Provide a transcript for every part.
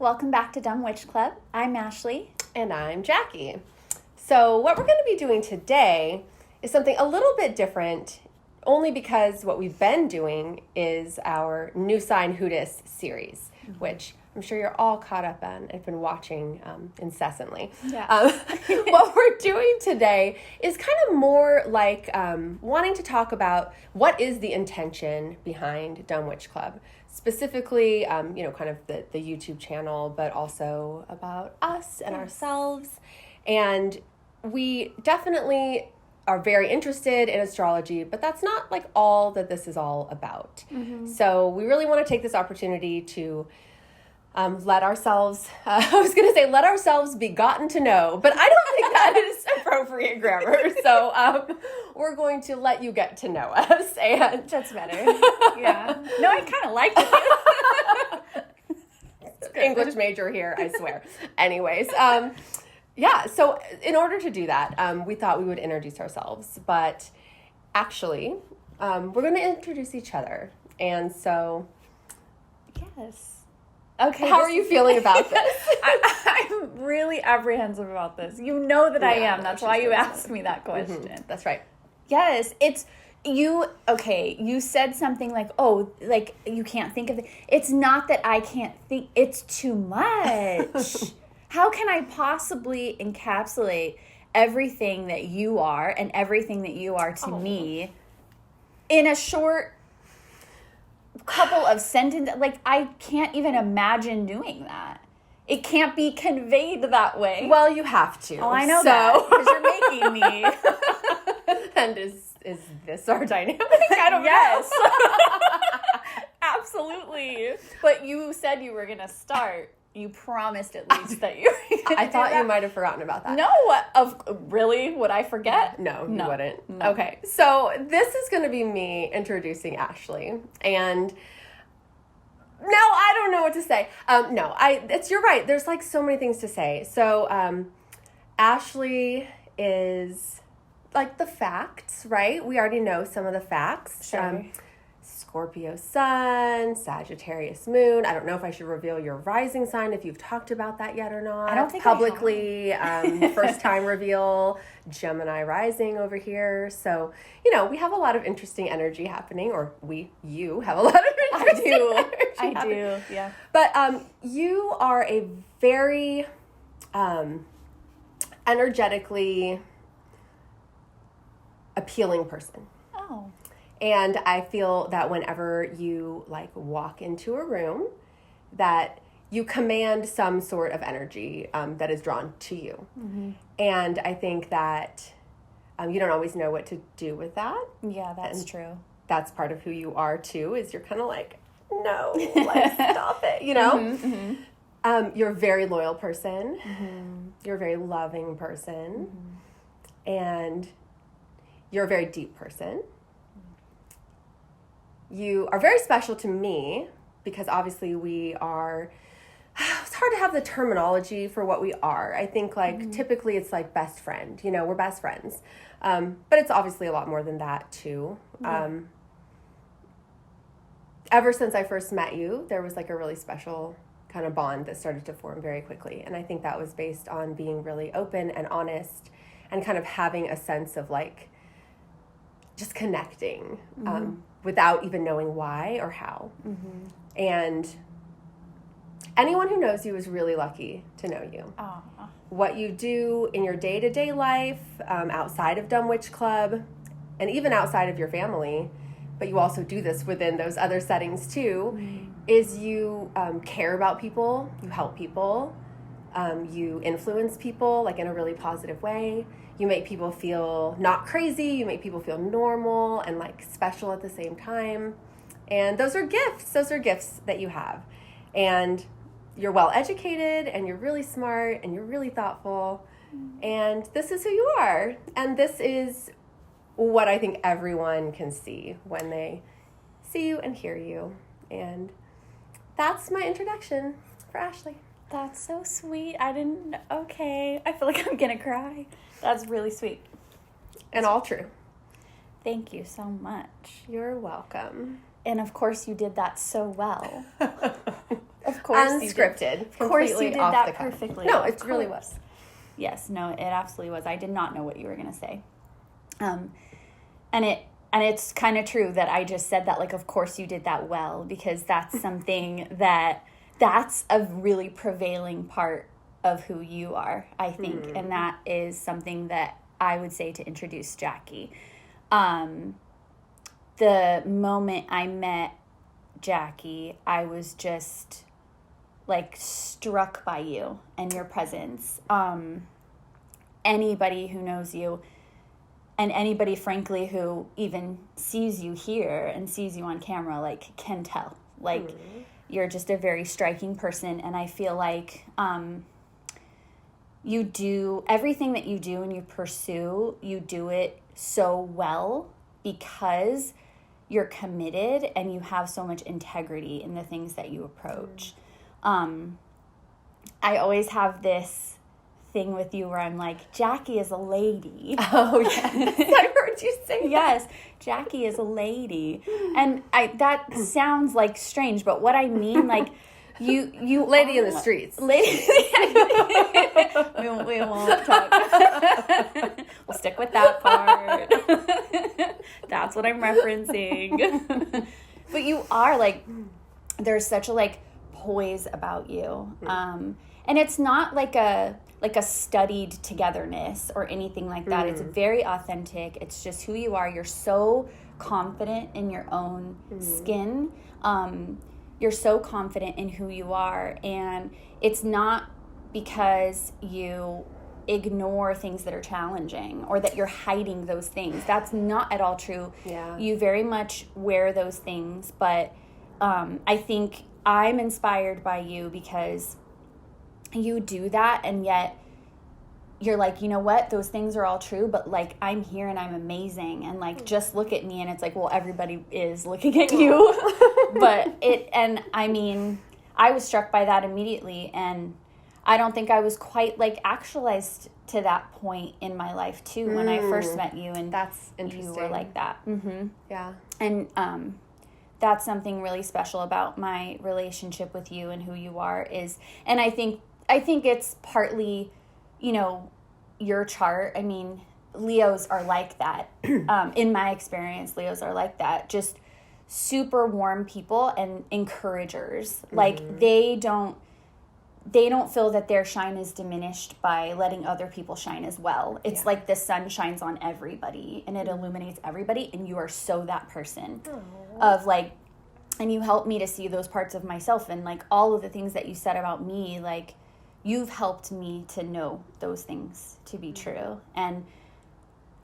welcome back to Dumb Witch Club. I'm Ashley. And I'm Jackie. So what we're going to be doing today is something a little bit different, only because what we've been doing is our New Sign Whodis series, which I'm sure you're all caught up on. I've been watching incessantly. Yeah. What we're doing today is kind of more like wanting to talk about what is the intention behind Dumb Witch Club. Specifically, kind of the YouTube channel, but also about us and ourselves. And we definitely are very interested in astrology, but that's not like all that this is all about. Mm-hmm. So we really want to take this opportunity to let ourselves, let ourselves be gotten to know, but I don't think that is appropriate grammar. So we're going to let you get to know us. And that's better. Yeah. No, I kind of like it. English major here, I swear. Anyways, so in order to do that, we thought we would introduce ourselves, but actually, we're going to introduce each other. And so, yes. Okay. How are you feeling about this? I'm really apprehensive about this. You know that I am. That's why you asked me that question. Mm-hmm. That's right. Yes, you said something like, you can't think of it. It's not that I can't think, it's too much. How can I possibly encapsulate everything that you are and everything that you are to me in a short couple of sentences? Like, I can't even imagine doing that. It can't be conveyed that way. Well, you have to. Oh, I know that, because you're making me. And is this our dynamic? I don't know. Absolutely. But you said you were going to start. You promised at least that you were going to I thought you might have forgotten about that. No. Really? Would I forget? No, you wouldn't. No. Okay. So this is going to be me introducing Ashley. And no, I don't know what to say. You're right. There's like so many things to say. So Ashley is like the facts, right? We already know some of the facts. Sure. Scorpio sun, Sagittarius moon. I don't know if I should reveal your rising sign, if you've talked about that yet or not. I don't think publicly. First time reveal, Gemini rising over here. So, we have a lot of interesting energy happening, or you have a lot of interesting energy happening. do, yeah. But you are a very energetically appealing person. Oh. And I feel that whenever you walk into a room, that you command some sort of energy that is drawn to you. Mm-hmm. And I think that you don't always know what to do with that. Yeah, that's true. That's part of who you are too, is you're kind of like, no, stop it, Mm-hmm, mm-hmm. You're a very loyal person. Mm-hmm. You're a very loving person. Mm-hmm. And you're a very deep person. You are very special to me because obviously we are, it's hard to have the terminology for what we are. I think typically it's like best friend, we're best friends. But it's obviously a lot more than that too. Mm-hmm. Ever since I first met you, there was a really special kind of bond that started to form very quickly. And I think that was based on being really open and honest and kind of having a sense of just connecting. Mm-hmm. Without even knowing why or how. Mm-hmm. And anyone who knows you is really lucky to know you. Aww. What you do in your day-to-day life, outside of Dumb Witch Club, and even outside of your family, but you also do this within those other settings too, mm-hmm. is you care about people, you help people, you influence people in a really positive way. You make people feel not crazy. You make people feel normal and special at the same time. And those are gifts. Those are gifts that you have. And you're well educated and you're really smart and you're really thoughtful. And this is who you are. And this is what I think everyone can see when they see you and hear you. And that's my introduction for Ashley. That's so sweet. Okay. I feel like I'm going to cry. That's really sweet. And all true. Thank you so much. You're welcome. And of course you did that so well. Of course you did. Unscripted. Of course you did off that the cuff. perfectly. No, Of it really course. was. Yes, no, it absolutely was. I did not know what you were going to say. And it's kind of true that I just said that, like, of course you did that well, because that's something that's a really prevailing part of who you are, I think. And that is something that I would say to introduce Jackie. The moment I met Jackie, I was just, like, struck by you and your presence. Anybody who knows you, and anybody, frankly, who even sees you here and sees you on camera, like, can tell. Like, you're just a very striking person, and I feel like you do everything that you do and you pursue, you do it so well because you're committed and you have so much integrity in the things that you approach. I always have this thing with you where I'm like, Jackie is a lady. Oh, yes. I heard you say that. Yes, Jackie is a lady. And that sounds, like, strange, but what I mean, like, you Lady in the streets. Lady. we won't talk. We'll stick with that part. That's what I'm referencing. But you are, like, there's such a, like, poise about you. And it's not like a studied togetherness or anything like that. It's very authentic. It's just who you are. You're so confident in your own skin. You're so confident in who you are. And it's not because you ignore things that are challenging or that you're hiding those things. That's not at all true. Yeah. You very much wear those things. But I think I'm inspired by you because you do that, and yet you're like, you know what, those things are all true, but, like, I'm here and I'm amazing, and, like, just look at me. And it's like, well, everybody is looking at you. And I mean, I was struck by that immediately, and I don't think I was quite, like, actualized to that point in my life too when I first met you, and that's interesting. You were like that. Yeah. And that's something really special about my relationship with you and who you are is, and I think it's partly, you know, your chart. I mean, Leos are like that. In my experience, Leos are like that. Just super warm people and encouragers. Like, they don't feel that their shine is diminished by letting other people shine as well. It's like the sun shines on everybody and it illuminates everybody, and you are so that person. Of, like, and you help me to see those parts of myself, and, like, all of the things that you said about me, like, you've helped me to know those things to be true. And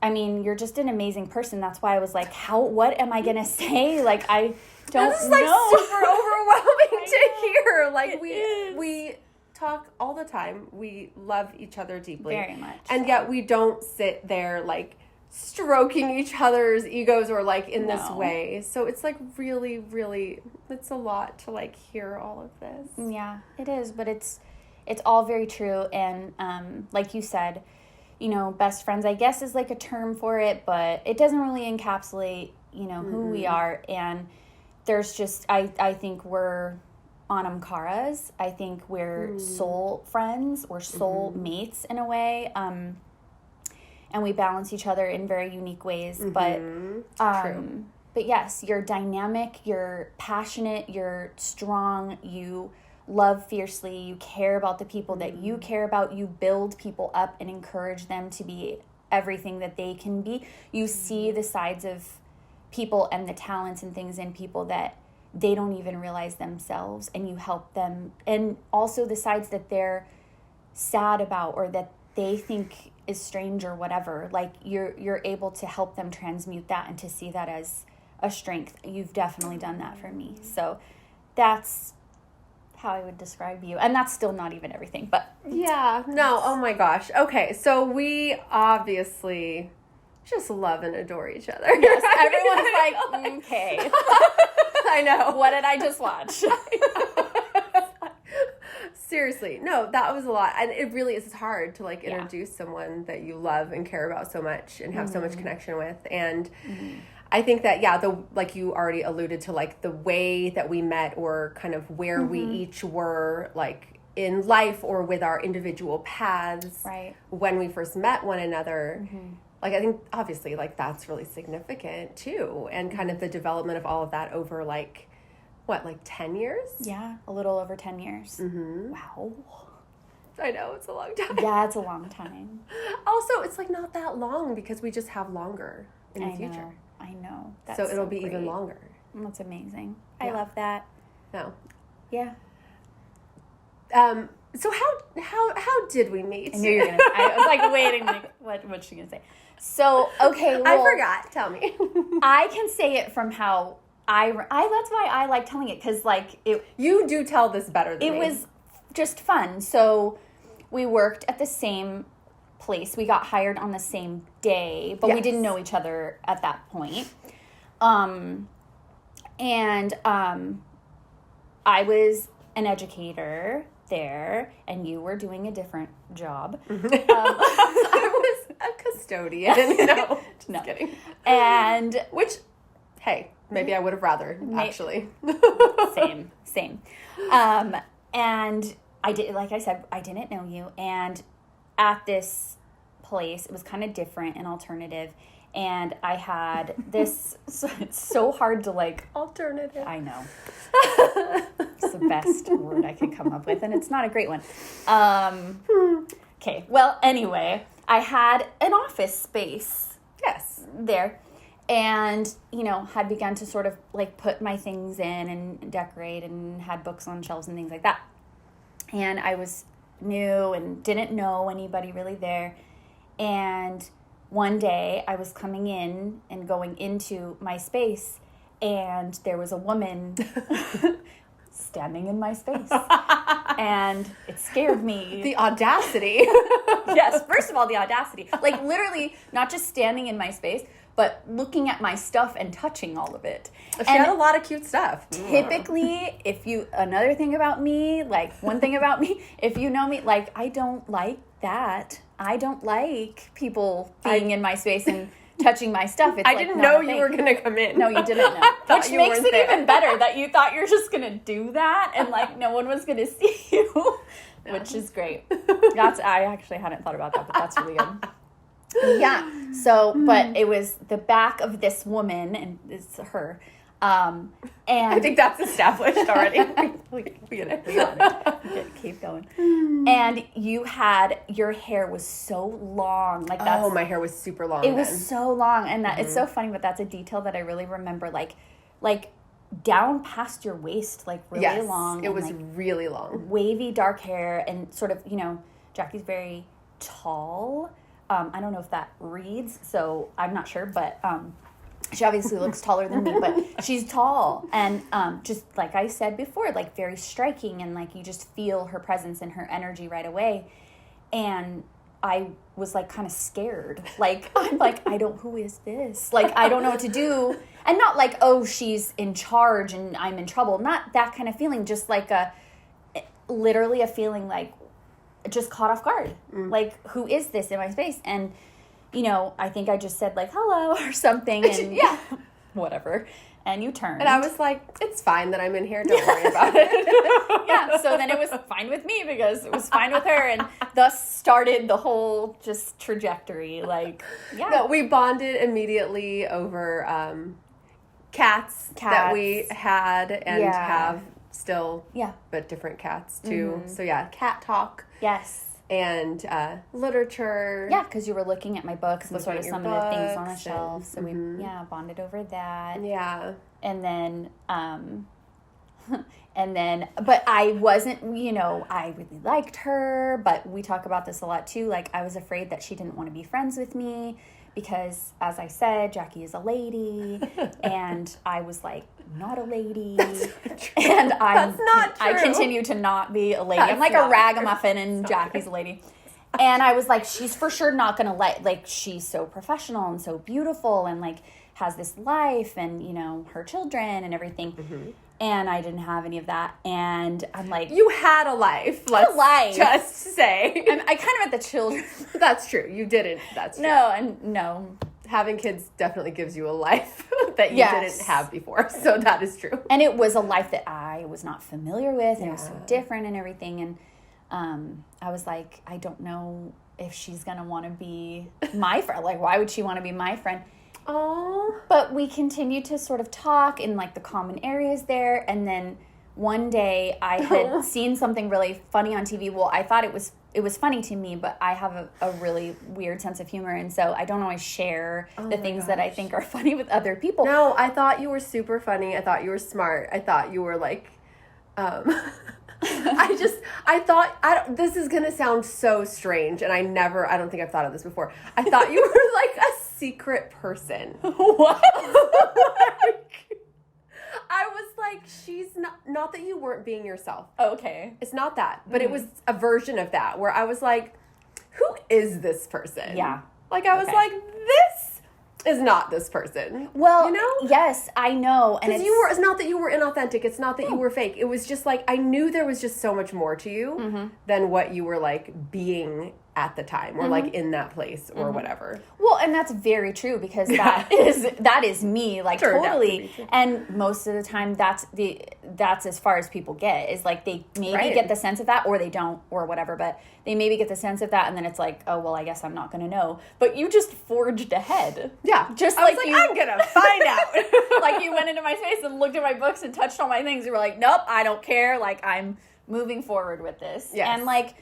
I mean, you're just an amazing person. That's why I was like, what am I going to say? Like, I don't know. This is, like, super overwhelming to hear. Like, we talk all the time. We love each other deeply. Very much. And yet we don't sit there, like, stroking each other's egos or, like, in this way. So it's, like, really, really, it's a lot to, like, hear all of this. Yeah, it is. But it's all very true. And like you said, you know, best friends, I guess, is, like, a term for it, but it doesn't really encapsulate, you know, who we are. And there's just, I think we're Anamkaras. I think we're soul friends or soul mates in a way. And we balance each other in very unique ways. But True. But yes, you're dynamic, you're passionate, you're strong, you love fiercely, you care about the people that you care about, you build people up and encourage them to be everything that they can be. You see the sides of people and the talents and things in people that they don't even realize themselves, and you help them. And also the sides that they're sad about or that they think is strange or whatever, like you're able to help them transmute that and to see that as a strength. You've definitely done that for me. So that's how I would describe you. And that's still not even everything, but yeah, no, oh my gosh. Okay, so we obviously just love and adore each other. Yes, everyone's like, okay. I know. What did I just watch? Seriously, no, that was a lot. And it really is hard to, like, introduce someone that you love and care about so much and have so much connection with. And I think that, like you already alluded to, like the way that we met or kind of where we each were, like in life or with our individual paths right. when we first met one another. Like, I think obviously like that's really significant too. And kind of the development of all of that over like, what, like 10 years? Yeah, a little over 10 years. Wow. I know, it's a long time. Yeah, it's a long time. Also, it's like not that long because we just have longer in the future. I know. That's So it'll be great. even longer. That's amazing. Yeah. I love that. No. Yeah. So how did we meet? I knew you were gonna. I was like waiting, like what's she gonna say? So okay, well, I forgot. Tell me. I can say it from how I. That's why I like telling it, because like it. You do tell this better than me. It was just fun. So we worked at the same place. We got hired on the same day, but we didn't know each other at that point. I was an educator there, and you were doing a different job. I was a custodian. No, just kidding. And which, hey, maybe I would have rather, actually. Same. And I did, like I said, I didn't know you. And at this place, it was kind of different and alternative. And I had this, it's so hard to like. Alternative. I know. It's the best word I could come up with, and it's not a great one. Okay, well, anyway, I had an office space. Yes. There. And, had begun to sort of like put my things in and decorate and had books on shelves and things like that. And I was new and didn't know anybody really there. And one day I was coming in and going into my space, and there was a woman standing in my space. And it scared me. The audacity. Yes, first of all, the audacity. Like literally not just standing in my space, but looking at my stuff and touching all of it. She had a lot of cute stuff. Typically, another thing about me, like one thing about me, if you know me, like I don't like that. I don't like people being in my space and touching my stuff. It's I like didn't not know a you thing. were going to come in. No, you didn't know. Which you makes weren't it there. even better that you thought you're just going to do that and like no one was going to see you, which is great. I actually hadn't thought about that, but that's really good. Yeah. So, but it was the back of this woman, and it's her. And I think that's established already. we get it. Okay, keep going. And your hair was so long. Like that's, my hair was super long. It was so long, and that it's so funny, but that's a detail that I really remember. Like down past your waist, like really long. It was like, really long. Wavy dark hair, and sort of Jackie's very tall. I don't know if that reads, so I'm not sure, but she obviously looks taller than me, but she's tall, and just like I said before, like very striking, and like you just feel her presence and her energy right away. And I was like kind of scared. Like I'm like, who is this? Like I don't know what to do. And not like, oh, she's in charge and I'm in trouble. Not that kind of feeling, just like literally a feeling like just caught off guard. Like, who is this in my space? And, I think I just said like, hello or something. And yeah, whatever. And you turned. And I was like, it's fine that I'm in here. Don't worry about it. Yeah. So then it was fine with me because it was fine with her. And thus started the whole just trajectory. Like, yeah. No, we bonded immediately over cats that we had and have still. Yeah. But different cats too. So yeah, cat talk. Yes. And literature. Yeah, because you were looking at my books and sort of at some your of the things on the books shelf. So we bonded over that. Yeah. And then but I wasn't, I really liked her, but we talk about this a lot too. Like I was afraid that she didn't want to be friends with me because, as I said, Jackie is a lady, and I was like, not a lady. And That's not true. I continue to not be a lady. That's I'm like a ragamuffin, and Jackie's a lady. And I was like, she's for sure not going to like, she's so professional and so beautiful and like has this life and, her children and everything. And I didn't have any of that. And I'm like... You had a life. Let's just say. I kind of had the children. That's true. You didn't. That's true. No. Having kids definitely gives you a life. that you didn't have before. So that is true. And it was a life that I was not familiar with, and it was so Yeah. different and everything. And I was like, I don't know if she's going to want to be my friend. Like, why would she want to be my friend? Oh. But we continued to sort of talk in like the common areas there. And then one day I had seen something really funny on TV. Well, I thought it was funny to me, but I have a really weird sense of humor. And so I don't always share the things that I think are funny with other people. No, I thought you were super funny. I thought you were smart. I thought you were like, this is going to sound so strange. And I don't think I've thought of this before. I thought you were like a secret person. What? I was like, she's not that you weren't being yourself. Okay. It's not that, but it was a version of that where I was like, who is this person? Yeah. Like, I was like, this is not this person. Well, you know? yes, I know. And it's not that you were inauthentic. It's not that you were fake. It was just like, I knew there was just so much more to you than what you were like being at the time or like in that place or whatever. Well, and that's very true because that is me, like totally. And most of the time that's as far as people get, is like they maybe get the sense of that or they don't or whatever, but they maybe get the sense of that and then it's like, oh well, I guess I'm not gonna know. But you just forged ahead. Yeah. Just I was like I'm gonna find out. Like you went into my space and looked at my books and touched all my things. You were like, nope, I don't care. Like I'm moving forward with this. Yes. And like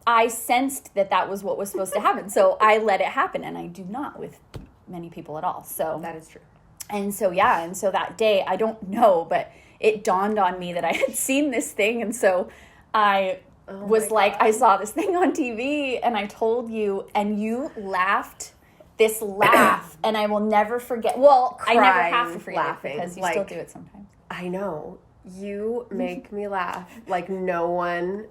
I sensed that was what was supposed to happen. So I let it happen, and I do not with many people at all. So that is true. And so, and so that day, I don't know, but it dawned on me that I had seen this thing. And so I was like, I saw this thing on TV, and I told you, and you laughed this laugh, and I will never forget. Well, I never have to forget it because you still do it sometimes. I know. You make me laugh like no one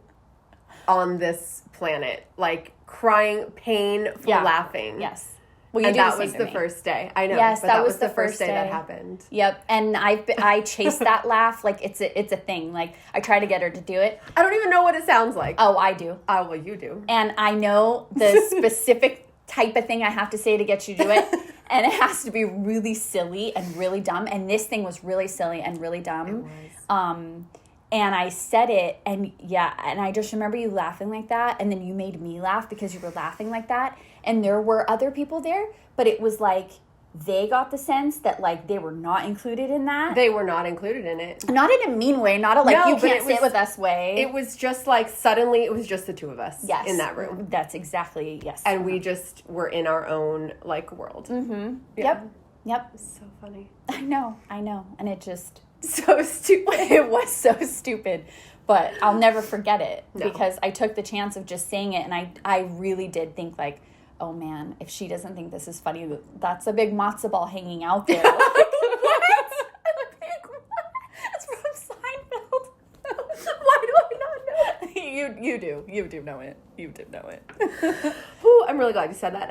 on this planet, like crying, painful laughing. Yes. Well, you and do that the was same the to me. first day. I know. Yes, but that was the first day that happened. Yep. And I chase that laugh like it's a thing. Like I try to get her to do it. I don't even know what it sounds like. Oh, I do. Oh, well, you do. And I know the specific type of thing I have to say to get you to do it. And it has to be really silly and really dumb. And this thing was really silly and really dumb. It was. And I said it, and and I just remember you laughing like that, and then you made me laugh because you were laughing like that, and there were other people there, but it was like they got the sense that like they were not included in that. They were not included in it. Not in a mean way, not a like you can't sit with us way. It was just like suddenly it was just the two of us in that room. That's exactly, yes. And we just were in our own like world. Mm-hmm. Yeah. Yep. It's so funny. I know. And it just... So stupid. It was so stupid, but I'll never forget it because I took the chance of just saying it, and I really did think like, oh man, if she doesn't think this is funny, that's a big matzo ball hanging out there. Like, what? That's from Seinfeld. Why do I not know? You do know it. You do know it. Whew, I'm really glad you said that.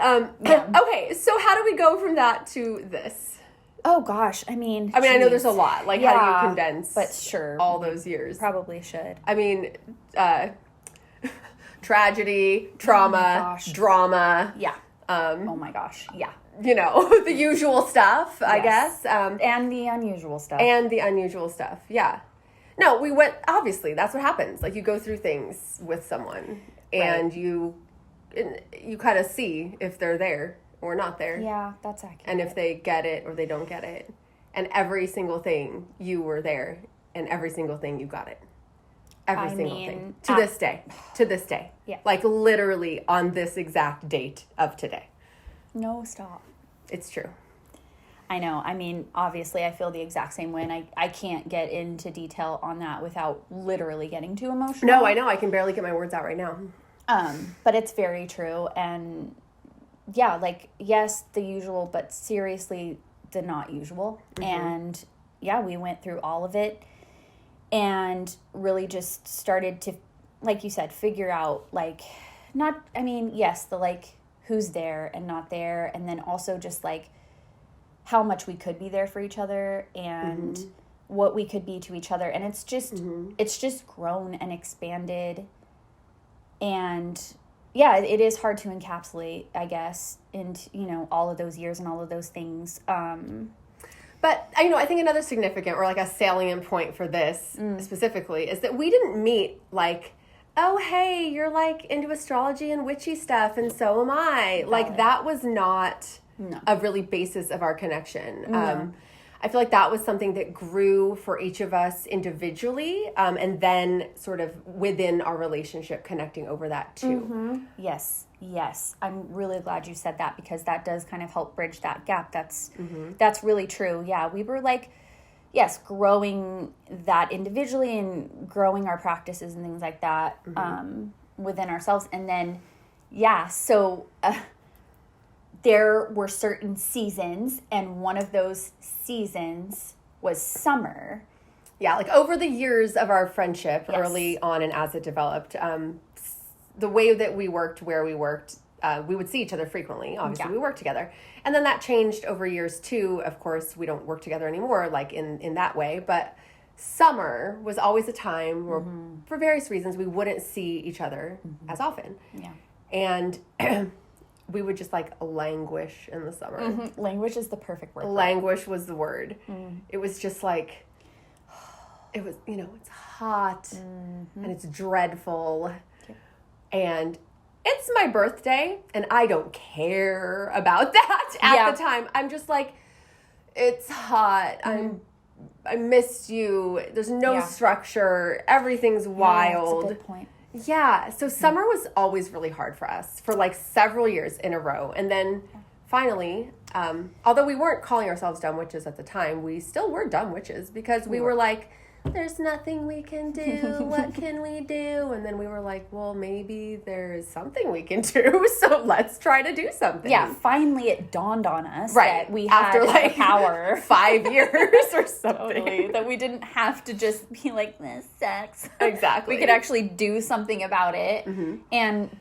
Okay, so how do we go from that to this? Oh gosh, I mean, I know there's a lot. Like, how do you condense? But sure, all those years. Probably should. I mean, tragedy, trauma, drama. Yeah. Oh my gosh. Yeah. You know, the usual stuff, I guess. And the unusual stuff. Yeah. No, we went, obviously, that's what happens. Like, you go through things with someone, and you kind of see if they're there or not there. Yeah, that's accurate. And if they get it or they don't get it. And every single thing, you were there, and every single thing, you got it. Every single thing. To this day. To this day. Yeah. Like, literally on this exact date of today. No, stop. It's true. I know. I mean, obviously, I feel the exact same way, and I can't get into detail on that without literally getting too emotional. No, I know. I can barely get my words out right now. But it's very true, and yeah, like, yes, the usual, but seriously, the not usual. Mm-hmm. And yeah, we went through all of it and really just started to, like you said, figure out, like, yes, the, like, who's there and not there, and then also just, like, how much we could be there for each other and what we could be to each other. And it's just grown and expanded. And yeah, it is hard to encapsulate, I guess, into, all of those years and all of those things. But, I think another significant or like a salient point for this specifically is that we didn't meet like, oh, hey, you're like into astrology and witchy stuff and so am I. Like that was not a really basis of our connection. No. I feel like that was something that grew for each of us individually, and then sort of within our relationship connecting over that too. Yes. I'm really glad you said that because that does kind of help bridge that gap. That's really true. Yeah, we were like, yes, growing that individually and growing our practices and things like that within ourselves. And then, so there were certain seasons, and one of those seasons was summer. Yeah, like over the years of our friendship, early on and as it developed, the way that we worked, where we worked, we would see each other frequently. Obviously, we worked together. And then that changed over years too. Of course, we don't work together anymore, like in that way. But summer was always a time where, for various reasons, we wouldn't see each other as often. Yeah. And we would just like languish in the summer. Languish is the perfect word. Languish was the word. It was just like, it was, it's hot and it's dreadful. And it's my birthday and I don't care about that at the time. I'm just like, it's hot. I missed you. There's no structure. Everything's wild. That's a good point. Yeah, so summer was always really hard for us for like several years in a row. And then finally, although we weren't calling ourselves dumb witches at the time, we still were dumb witches because we were like, there's nothing we can do. What can we do? And then we were like, well, maybe there's something we can do. So let's try to do something. Yeah, finally it dawned on us that we had like power. 5 years or something. Totally, that we didn't have to just be like, this sucks. Exactly. We could actually do something about it.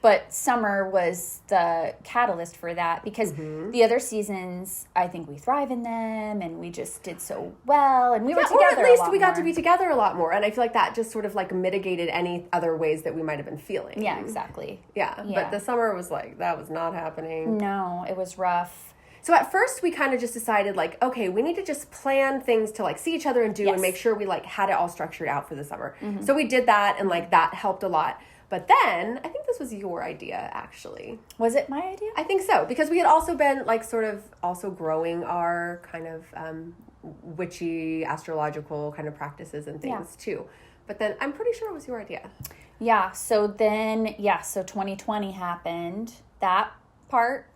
But summer was the catalyst for that because the other seasons, I think we thrive in them and we just did so well and we were together or at least we got more. to be together a lot more, and I feel like that just sort of like mitigated any other ways that we might have been feeling. Yeah, exactly. Yeah, but the summer was like, that was not happening. No, it was rough. So at first we kind of just decided like, okay, we need to just plan things to like see each other and do and make sure we like had it all structured out for the summer. So we did that and like that helped a lot. But then I think this was your idea actually. Was it my idea? I think so, because we had also been like sort of also growing our kind of witchy astrological kind of practices and things too. But then I'm pretty sure it was your idea. Yeah. So then, so 2020 happened. That part.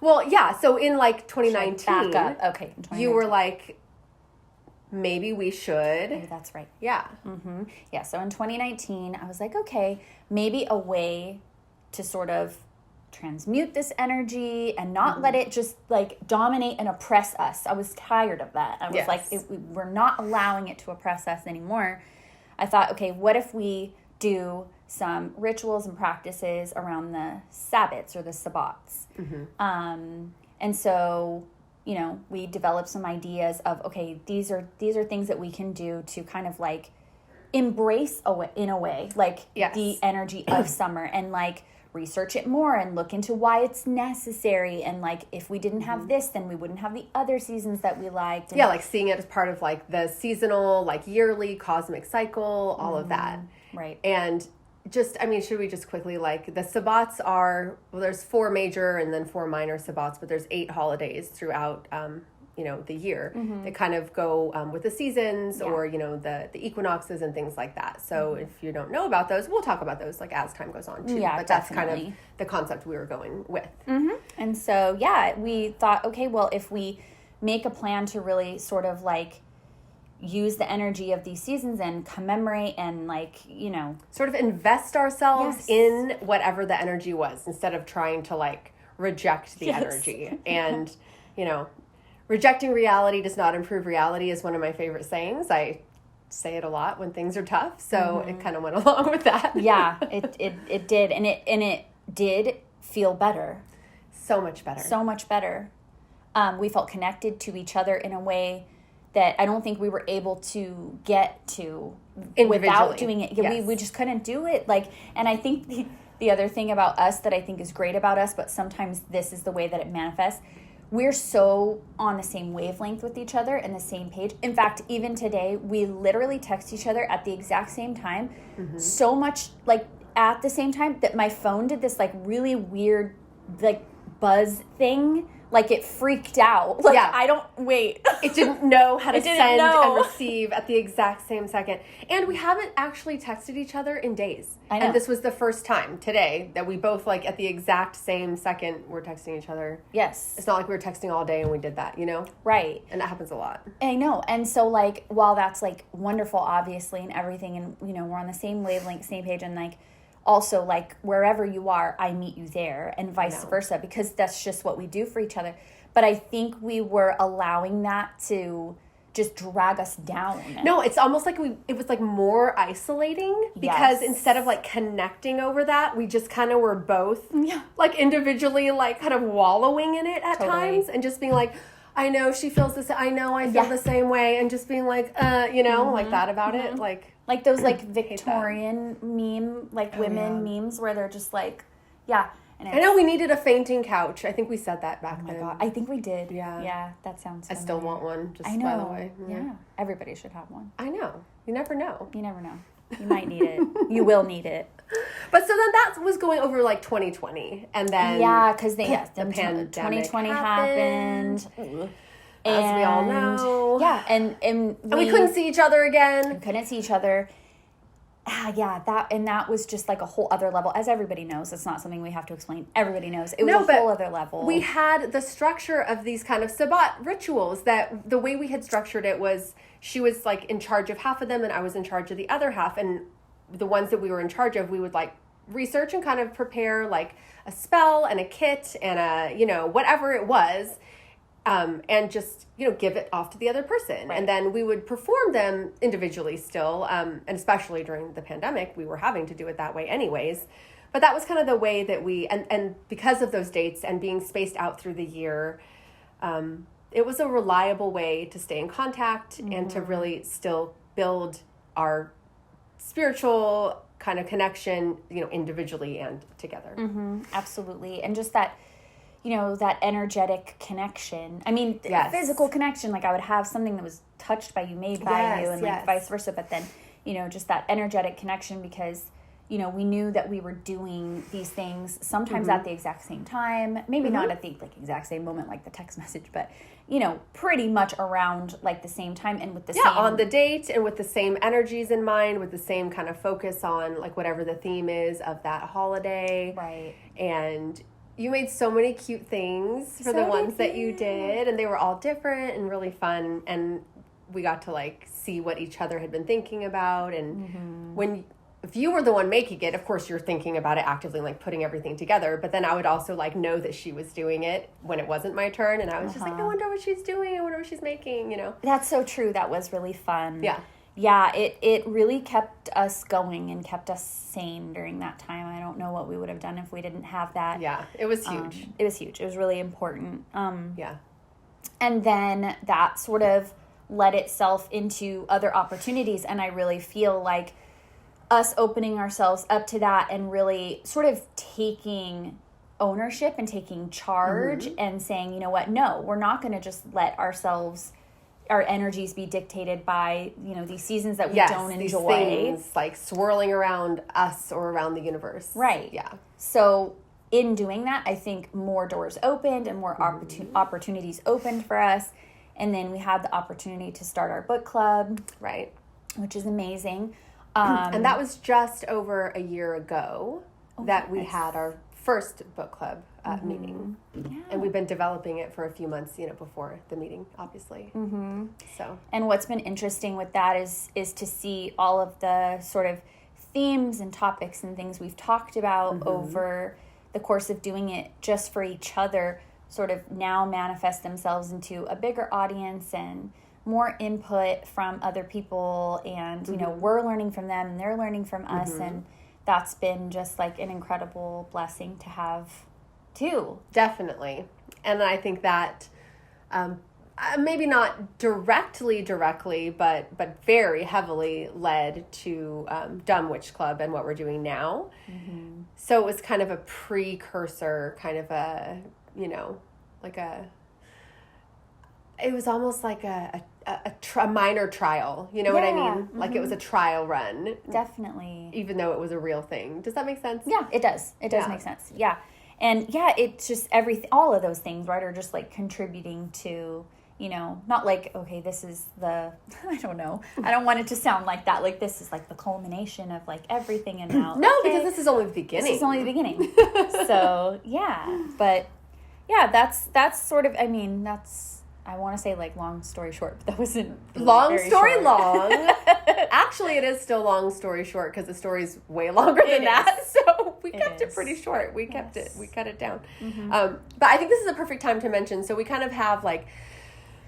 Well, yeah. So in like 2019, back up. Okay. You were like, maybe we should. Maybe that's right. Yeah. Yeah. So in 2019, I was like, okay, maybe a way to sort of transmute this energy and not let it just like dominate and oppress us. I was tired of that. I was like, we're not allowing it to oppress us anymore. I thought, okay, what if we do some rituals and practices around the Sabbats or the Sabbats? And so, we developed some ideas of, okay, these are things that we can do to kind of like embrace in a way, like the energy of summer and like research it more and look into why it's necessary. And like, if we didn't have this, then we wouldn't have the other seasons that we liked. And like seeing it as part of like the seasonal, like yearly cosmic cycle, all of that. Right. And just, should we just quickly, like, the Sabbats are, well, there's 4 major and then 4 minor Sabbats, but there's 8 holidays throughout, the year that kind of go with the seasons or, the equinoxes and things like that. So if you don't know about those, we'll talk about those, like, as time goes on, too. Yeah, but definitely. That's kind of the concept we were going with. And so, we thought, okay, well, if we make a plan to really sort of, like, use the energy of these seasons and commemorate and like, sort of invest ourselves in whatever the energy was instead of trying to like reject the energy. And, rejecting reality does not improve reality is one of my favorite sayings. I say it a lot when things are tough. So it kind of went along with that. Yeah, it did. And it did feel better. So much better. So much better. We felt connected to each other in a way that I don't think we were able to get to without doing it. We just couldn't do it. Like, and I think the other thing about us that I think is great about us, but sometimes this is the way that it manifests. we're so on the same wavelength with each other and the same page. In fact, even today, we literally text each other at the exact same time, so much like at the same time that my phone did this like really weird like buzz thing. Like it freaked out. Like It didn't know how to send know. and receive at the exact same second. And we haven't actually texted each other in days. I know. And this was the first time today that we both like at the exact same second were texting each other. Yes. It's not like we were texting all day and we did that, you know? Right. And that happens a lot. I know. And so like while that's like wonderful obviously and everything, and you know, we're on the same wavelength, same page, and like also like wherever you are, I meet you there, and vice versa, because that's just what we do for each other. But I think we were allowing that to just drag us down. No, it's almost like it was like more isolating, because instead of like connecting over that, we just kind of were both like individually like kind of wallowing in it at times, and just being like, I know she feels this, I know I feel the same way, and just being like, you know, like that about it, like those like Victorian meme, like women memes where they're just like, And I know we needed a fainting couch. I think we said that back then. God, I think we did. Yeah. Yeah, that sounds familiar. I still want one, just I know. by the way. Yeah. Everybody should have one. I know. You never know. You never know. You might need it. You will need it. But so then that was going over like 2020. And then because the pandemic 2020 happened. As we all know. Yeah, and we couldn't see each other again. We couldn't see each other. That was just like a whole other level. As everybody knows, it's not something we have to explain. Everybody knows. It was a whole other level. We had the structure of these kind of Sabbat rituals that the way we had structured it was she was like in charge of half of them and I was in charge of the other half. And the ones that we were in charge of, we would like research and kind of prepare like a spell and a kit and a, you know, whatever it was. And just, you know, give it off to the other person. Right. And then we would perform them individually still. And especially during the pandemic, we were having to do it that way anyways. But that was kind of the way that we, and because of those dates and being spaced out through the year, it was a reliable way to stay in contact and to really still build our spiritual kind of connection, you know, individually and together. Absolutely. And just that, you know, that energetic connection. I mean, physical connection. Like I would have something that was touched by you, made by you, and like vice versa. But then, you know, just that energetic connection because, you know, we knew that we were doing these things sometimes at the exact same time. Maybe not at the like exact same moment, like the text message, but, you know, pretty much around like the same time and with the same... on the date and with the same energies in mind, with the same kind of focus on like whatever the theme is of that holiday. Right. And... you made so many cute things for the ones that you did, and they were all different and really fun, and we got to like see what each other had been thinking about, and if you were the one making it, of course you're thinking about it actively, like putting everything together, but then I would also like know that she was doing it when it wasn't my turn, and I was just like, I wonder what she's doing, I wonder what she's making, you know. That's so true. That was really fun. Yeah, it really kept us going and kept us sane during that time. I don't know what we would have done if we didn't have that. Yeah, it was huge. It was huge. It was really important. Yeah. And then that sort of led itself into other opportunities. And I really feel like us opening ourselves up to that and really sort of taking ownership and taking charge and saying, you know what, no, we're not going to just let our energies be dictated by, you know, these seasons that we don't enjoy. These things like swirling around us or around the universe. Right. Yeah. So in doing that, I think more doors opened and more opportunities opened for us. And then we had the opportunity to start our book club. Right. Which is amazing. And that was just over a year ago that we had our first book club meeting. Yeah. And we've been developing it for a few months, you know, before the meeting, obviously. So. And what's been interesting with that is to see all of the sort of themes and topics and things we've talked about over the course of doing it just for each other sort of now manifest themselves into a bigger audience and more input from other people. And, you know, we're learning from them and they're learning from us. And that's been just like an incredible blessing to have too. Definitely. And I think that maybe not directly, but very heavily led to Dumb Witch Club and what we're doing now. So it was kind of a precursor, kind of a, you know, like a it was almost like a minor trial. You know what I mean? Like it was a trial run. Definitely. Even though it was a real thing. Does that make sense? Yeah, it does. It does make sense. Yeah. And yeah, it's just all of those things, right, are just like contributing to, you know, not like, okay, this is I don't know. I don't want it to sound like that. Like this is like the culmination of like everything and now. No, because this is only the beginning. This is only the beginning. So yeah, but yeah, that's sort of, I mean, I want to say like long story short, but that wasn't really long story short. long. Actually, it is still long story short because the story's way longer than that. So we kept it pretty short. We kept it. We cut it down. But I think this is a perfect time to mention. So we kind of have like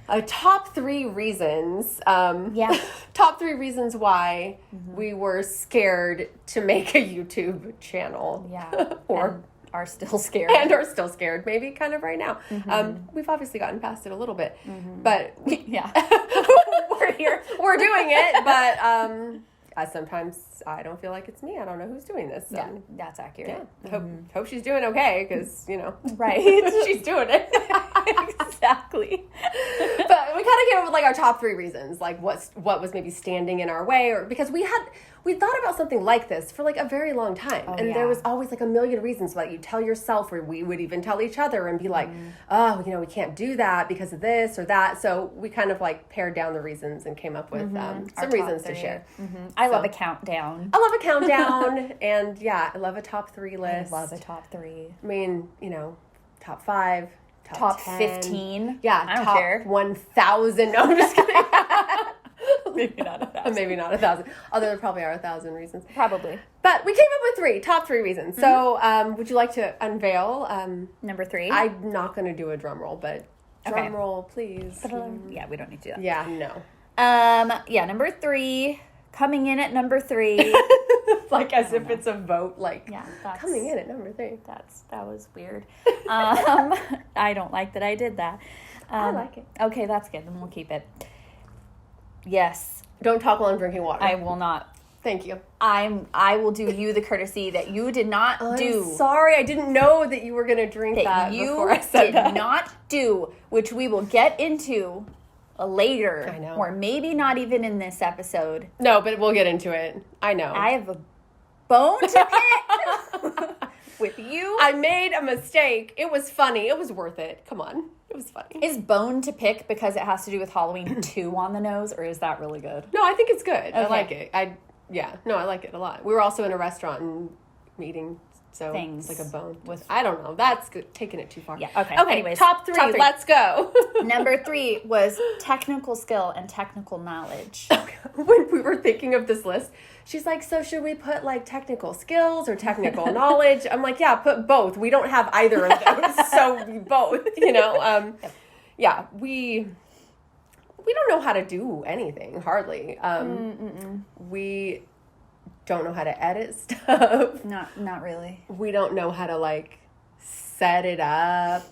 a top 3 reasons. Top 3 reasons why we were scared to make a YouTube channel. Yeah. Or are still scared. And are still scared, maybe kind of right now. We've obviously gotten past it a little bit, but we're here, we're doing it, but sometimes I don't feel like it's me. I don't know who's doing this. Yeah, that's accurate. Yeah. Hope she's doing okay, because, you know. Right. She's doing it. Exactly. But we kind of came up with like our top 3 reasons, like what was maybe standing in our way, or because we thought about something like this for like a very long time. There was always like a million reasons why you tell yourself, or we would even tell each other and be like, oh, you know, we can't do that because of this or that. So we kind of like pared down the reasons and came up with some reasons to share. I love a countdown. I love a countdown. And yeah, I love a top 3 list. I love a top 3. I mean, you know, top 5. Top 10. 15. Yeah, I don't top care. 1,000. No, I'm just kidding. Maybe not 1,000. Maybe not 1,000. Although there probably are 1,000 reasons. Probably. But we came up with top 3 reasons. So would you like to unveil? Number 3? I'm not going to do a drum roll, but drum roll, please. Yeah, we don't need to do that. Yeah, no. Number 3. Coming in at number 3. Like as if it's a vote. Like, that's, coming in at number 3. That was weird. I don't like that I did that. I like it. Okay, that's good. Then we'll keep it. Yes. Don't talk while I'm drinking water. I will not. Thank you. I will do you the courtesy that you did not do. I'm sorry, I didn't know that you were going to drink that before I said that. You did not do, which we will get into later. I know. Or maybe not even in this episode. No, but we'll get into it. I know. I have a bone to pick with you. I made a mistake. It was funny. It was worth it. Come on. It was funny. Is bone to pick because it has to do with Halloween 2 on the nose, or is that really good? No, I think it's good. Okay. I like it. I like it a lot. We were also in a restaurant and eating things it's like a bone with. I don't know. That's good. Taking it too far. Yeah. Okay. Okay. Anyways, top 3. Let's go. Number 3 was technical skill and technical knowledge. When we were thinking of this list, she's like, so should we put like technical skills or technical knowledge? I'm like, yeah, put both. We don't have either of those, so both. You know. Yeah. We don't know how to do anything hardly. We don't know how to edit stuff. Not really. We don't know how to like set it up.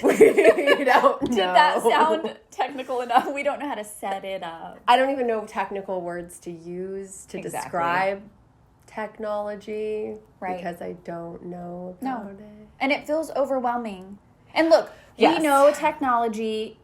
We don't know. Did that sound technical enough? We don't know how to set it up. I don't even know technical words to use to describe technology. Right. Because I don't know about it. And it feels overwhelming. And look, we know technology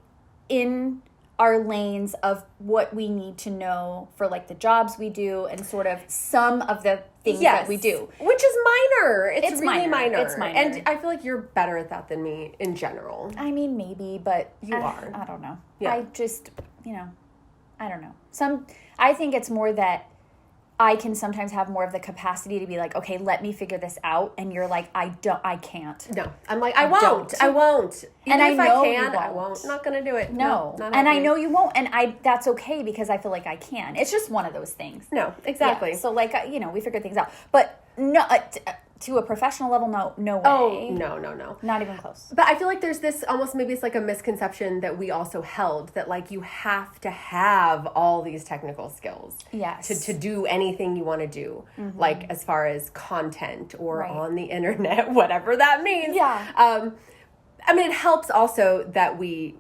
in our lanes of what we need to know for like the jobs we do and sort of some of the things that we do. Which is minor. It's really minor. It's minor. And I feel like you're better at that than me in general. I mean, maybe, but you are. I don't know. Yeah. I just, I don't know. I think it's more that I can sometimes have more of the capacity to be like, okay, let me figure this out. And you're like, I can't. No. I'm like, I won't. Even and if I know I can, you I won't. I'm not going to do it. No. Not and I know you won't. And that's okay because I feel like I can. It's just one of those things. No, exactly. Yeah, so like, we figure things out. But no, to a professional level, no way. Oh, no. Not even close. But I feel like there's this almost, maybe it's like a misconception that we also held that like you have to have all these technical skills. Yes. To do anything you want to do. Like as far as content or on the internet, whatever that means. Yeah. I mean, it helps also that we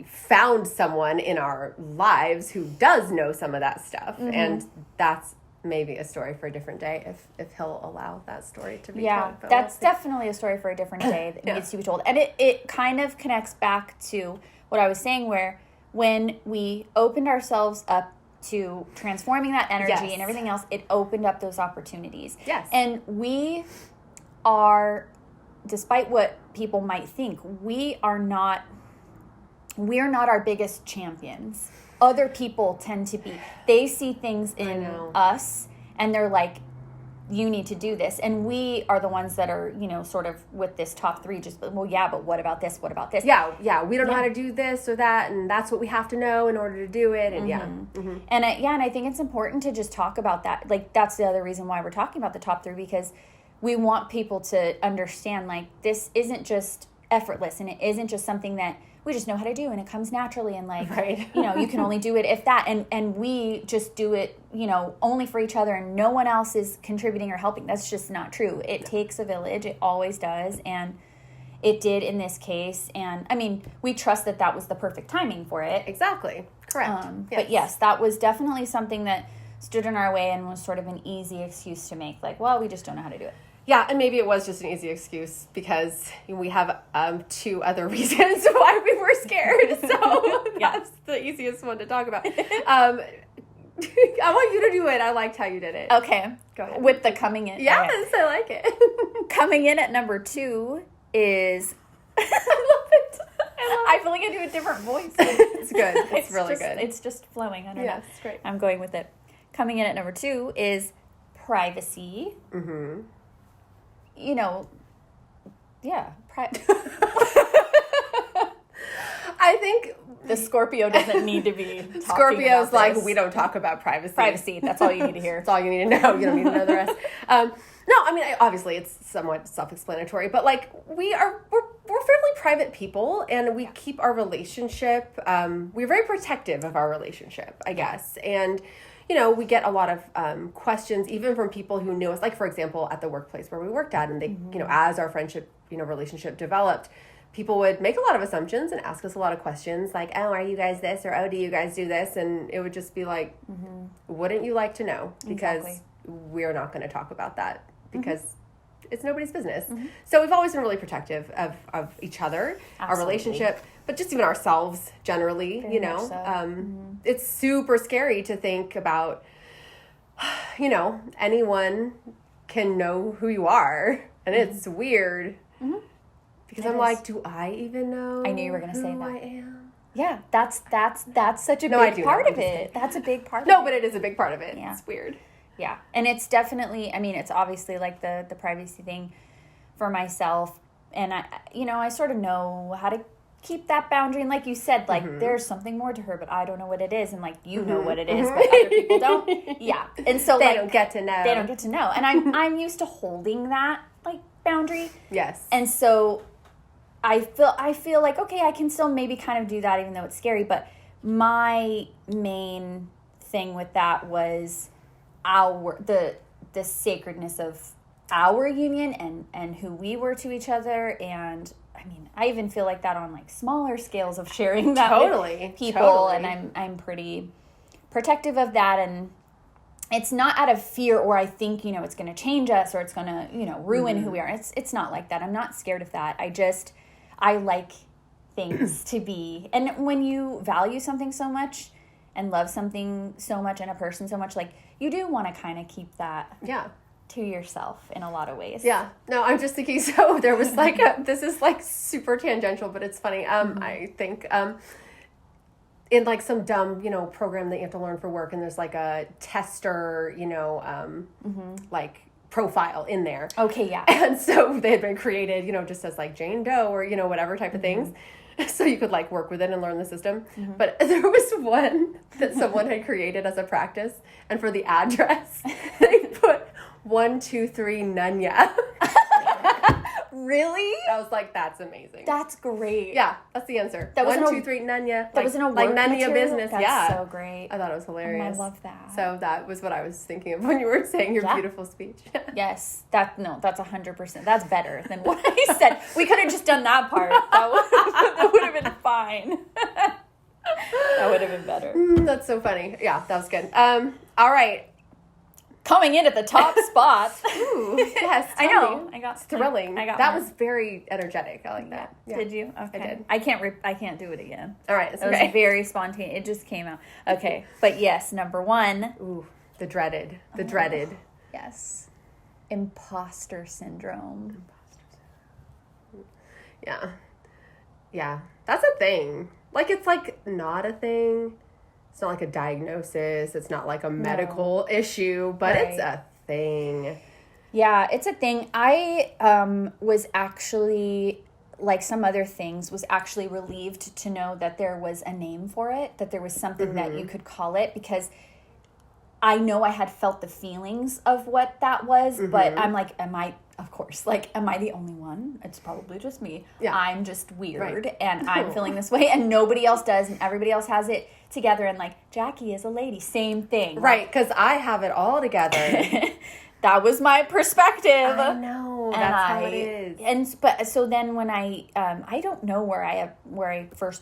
found someone in our lives who does know some of that stuff. And that's maybe a story for a different day if he'll allow that story to be Yeah, told. But that's definitely a story for a different day that needs to be told. And it kind of connects back to what I was saying, where when we opened ourselves up to transforming that energy and everything else, it opened up those opportunities. Yes. And we are, despite what people might think, we're not our biggest champions. Other people tend to be. They see things in us and they're like, you need to do this. And we are the ones that are, sort of with this top 3, just, well, yeah, but what about this? What about this? Yeah. We don't know how to do this or that, and that's what we have to know in order to do it. And And I think it's important to just talk about that. Like, that's the other reason why we're talking about the top 3, because we want people to understand, like, this isn't just effortless, and it isn't just something that we just know how to do and it comes naturally, and like, you can only do it if that, and we just do it, only for each other, and no one else is contributing or helping. That's just not true. It takes a village. It always does. And it did in this case. And I mean, we trust that was the perfect timing for it. Exactly. Correct. But yes, that was definitely something that stood in our way and was sort of an easy excuse to make. Like, well, we just don't know how to do it. Yeah, and maybe it was just an easy excuse because we have 2 other reasons why we were scared. So that's the easiest one to talk about. I want you to do it. I liked how you did it. Okay. Go ahead. With the coming in. Yes, I like it. Coming in at number 2 is... I love it. I feel like I do a different voice. It's good. It's really good. It's just flowing. I don't know. It's great. I'm going with it. Coming in at number 2 is privacy. Mm-hmm. I think the Scorpio doesn't need to be talking Scorpio's about like, this. we don't talk about privacy. Privacy, that's all you need to hear. That's all you need to know. You don't need to know the rest. No, I mean, obviously it's somewhat self-explanatory, but like we're fairly private people, and we keep our relationship, we're very protective of our relationship, I guess. And we get a lot of questions, even from people who knew us, like, for example, at the workplace where we worked at, and they, as our friendship, relationship developed, people would make a lot of assumptions and ask us a lot of questions, like, oh, are you guys this? Or, oh, do you guys do this? And it would just be like, wouldn't you like to know? Because we're not going to talk about that, because it's nobody's business. So we've always been really protective of each other, our relationship, but just even ourselves generally, Very much so. It's super scary to think about, anyone can know who you are, and it's weird. Because I'm like, do I even know? I knew you were going to say that. I am? Yeah, that's such a big part of it. That's a big part of it. No, but it is a big part of it. Yeah. It's weird. Yeah, and it's definitely, I mean, it's obviously like the privacy thing for myself, and I sort of know how to keep that boundary, and like you said, like there's something more to her, but I don't know what it is, and like you know what it is, but other people don't. Yeah, and so they like, don't get to know. They don't get to know, and I'm used to holding that like boundary. Yes, and so I feel like, okay, I can still maybe kind of do that, even though it's scary. But my main thing with that was the sacredness of our union and who we were to each other. And I mean, I even feel like that on like smaller scales of sharing that with people. And I'm pretty protective of that. And it's not out of fear, or I think, it's going to change us, or it's going to, ruin who we are. It's not like that. I'm not scared of that. I like things to be. And when you value something so much and love something so much and a person so much, like, you do want to kind of keep that to yourself in a lot of ways. Yeah. No, I'm just thinking, so there was like this is like super tangential, but it's funny. I think in like some dumb, program that you have to learn for work, and there's like a tester, like profile in there. Okay, yeah. And so they had been created, just as like Jane Doe or, whatever type of things. So you could like work with it and learn the system. But there was one that someone had created as a practice, and for the address, they put 123 Nunya. Really? I was like, that's amazing. That's great. Yeah, that's the answer. That was 123 Nunya. That was in a work like Nunya material? business. That's so great. I thought it was hilarious. I love that. So that was what I was thinking of when you were saying your beautiful speech. Yes, that's 100%. That's better than what I said. We could have just done that part. That would have been fine. That would have been better. That's so funny. Yeah, that was good. All right. coming in at the top spot. Ooh, yes. I know. I got thrilling. I got that one. was very energetic. I like that. Yeah. Did you? Okay. I did. I can't do it again. All right. It's It okay. was very spontaneous. It just came out. Okay. But yes, number one. Ooh, the dreaded. The dreaded. Yes. Imposter syndrome. Yeah. Yeah. That's a thing. Like, it's like not a thing. It's not like a diagnosis. It's not like a medical issue, but it's a thing. Yeah, it's a thing. I was actually, like some other things, was actually relieved to know that there was a name for it, that there was something that you could call it, because I know I had felt the feelings of what that was, but I'm like, am I the only one? It's probably just me. Yeah. I'm just weird, and I'm feeling this way, and nobody else does, and everybody else has it together, and like, Jackie is a lady. Same thing. Right, because I have it all together. That was my perspective. I know. That's how it is. But so then when I don't know where I first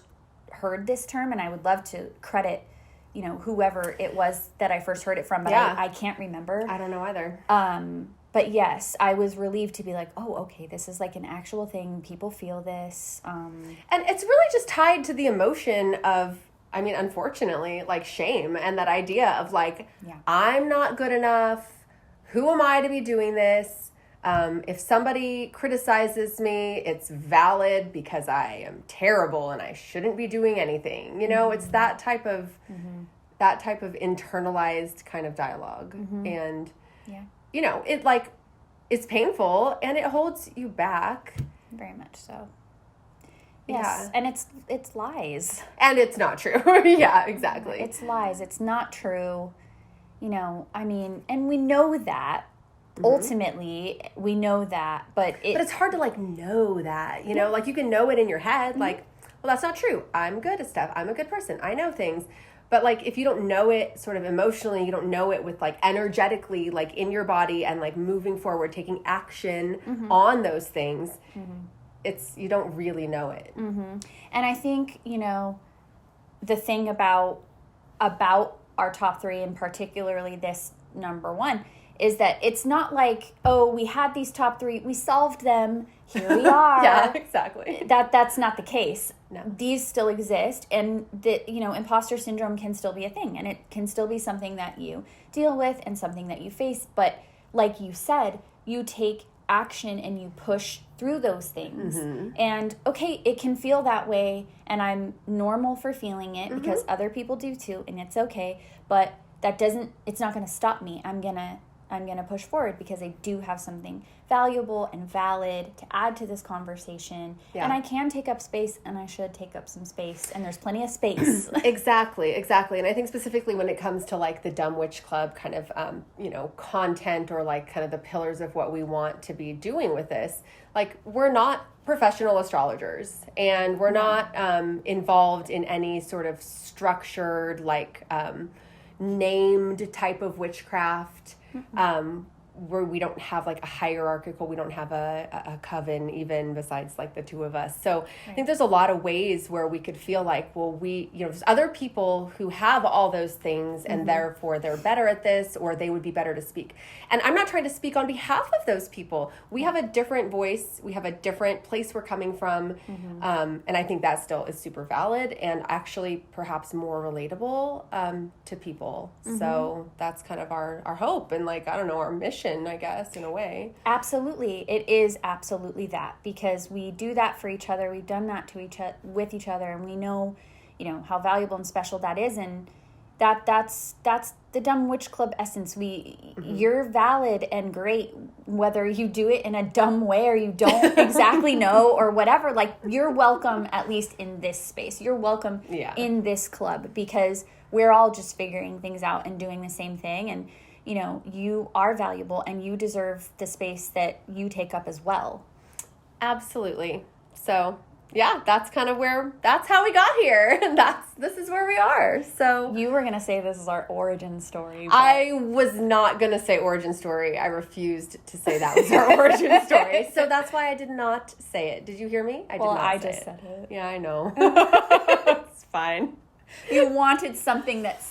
heard this term, and I would love to credit, whoever it was that I first heard it from, but I can't remember. I don't know either. But yes, I was relieved to be like, oh, okay, this is like an actual thing. People feel this. And it's really just tied to the emotion of, unfortunately, like shame, and that idea of like, I'm not good enough. Who am I to be doing this? If somebody criticizes me, it's valid because I am terrible and I shouldn't be doing anything. It's that type of internalized kind of dialogue. And, it's painful and it holds you back. Very much so. Yes. And it's lies. And it's not true. Yeah, exactly. It's lies. It's not true. And we know that. Ultimately, we know that, but it's hard to like know that, like you can know it in your head, like, well, that's not true. I'm good at stuff. I'm a good person. I know things. But like, if you don't know it sort of emotionally, you don't know it with like energetically, like in your body and like moving forward, taking action on those things, you don't really know it. And I think, the thing about our top three, and particularly this number one, is that it's not like, oh, we had these top three, we solved them, here we are. Yeah, exactly. That's not the case. No. These still exist, and imposter syndrome can still be a thing, and it can still be something that you deal with and something that you face. But like you said, you take action and you push through those things. And okay, it can feel that way, and I'm normal for feeling it because other people do too, and it's okay. But it's not going to stop me. I'm going to push forward because I do have something valuable and valid to add to this conversation. Yeah. And I can take up space, and I should take up some space, and there's plenty of space. Exactly. And I think specifically when it comes to like the Dumb Witch Club kind of, content, or like kind of the pillars of what we want to be doing with this, like we're not professional astrologers, and we're not involved in any sort of structured, like named type of witchcraft, where we don't have like a hierarchical, we don't have a coven even besides like the two of us. So I think there's a lot of ways where we could feel like, well, there's other people who have all those things, and therefore they're better at this, or they would be better to speak. And I'm not trying to speak on behalf of those people. We have a different voice. We have a different place we're coming from. And I think that still is super valid and actually perhaps more relatable to people. So that's kind of our hope and like, I don't know, our mission, I guess, in a way. Absolutely. It is absolutely that, because we do that for each other. We've done that with each other, and we know, how valuable and special that is. And that's the Dumb Witch Club essence. You're valid and great, whether you do it in a dumb way or you don't exactly know or whatever. Like, you're welcome, at least in this space. You're welcome in this club, because we're all just figuring things out and doing the same thing. And you are valuable, and you deserve the space that you take up as well. Absolutely. So, yeah, that's how we got here. And this is where we are. So you were going to say this is our origin story. But I was not going to say origin story. I refused to say that was our origin story. So that's why I did not say it. Did you hear me? I just said it. Yeah, I know. It's fine. You wanted something that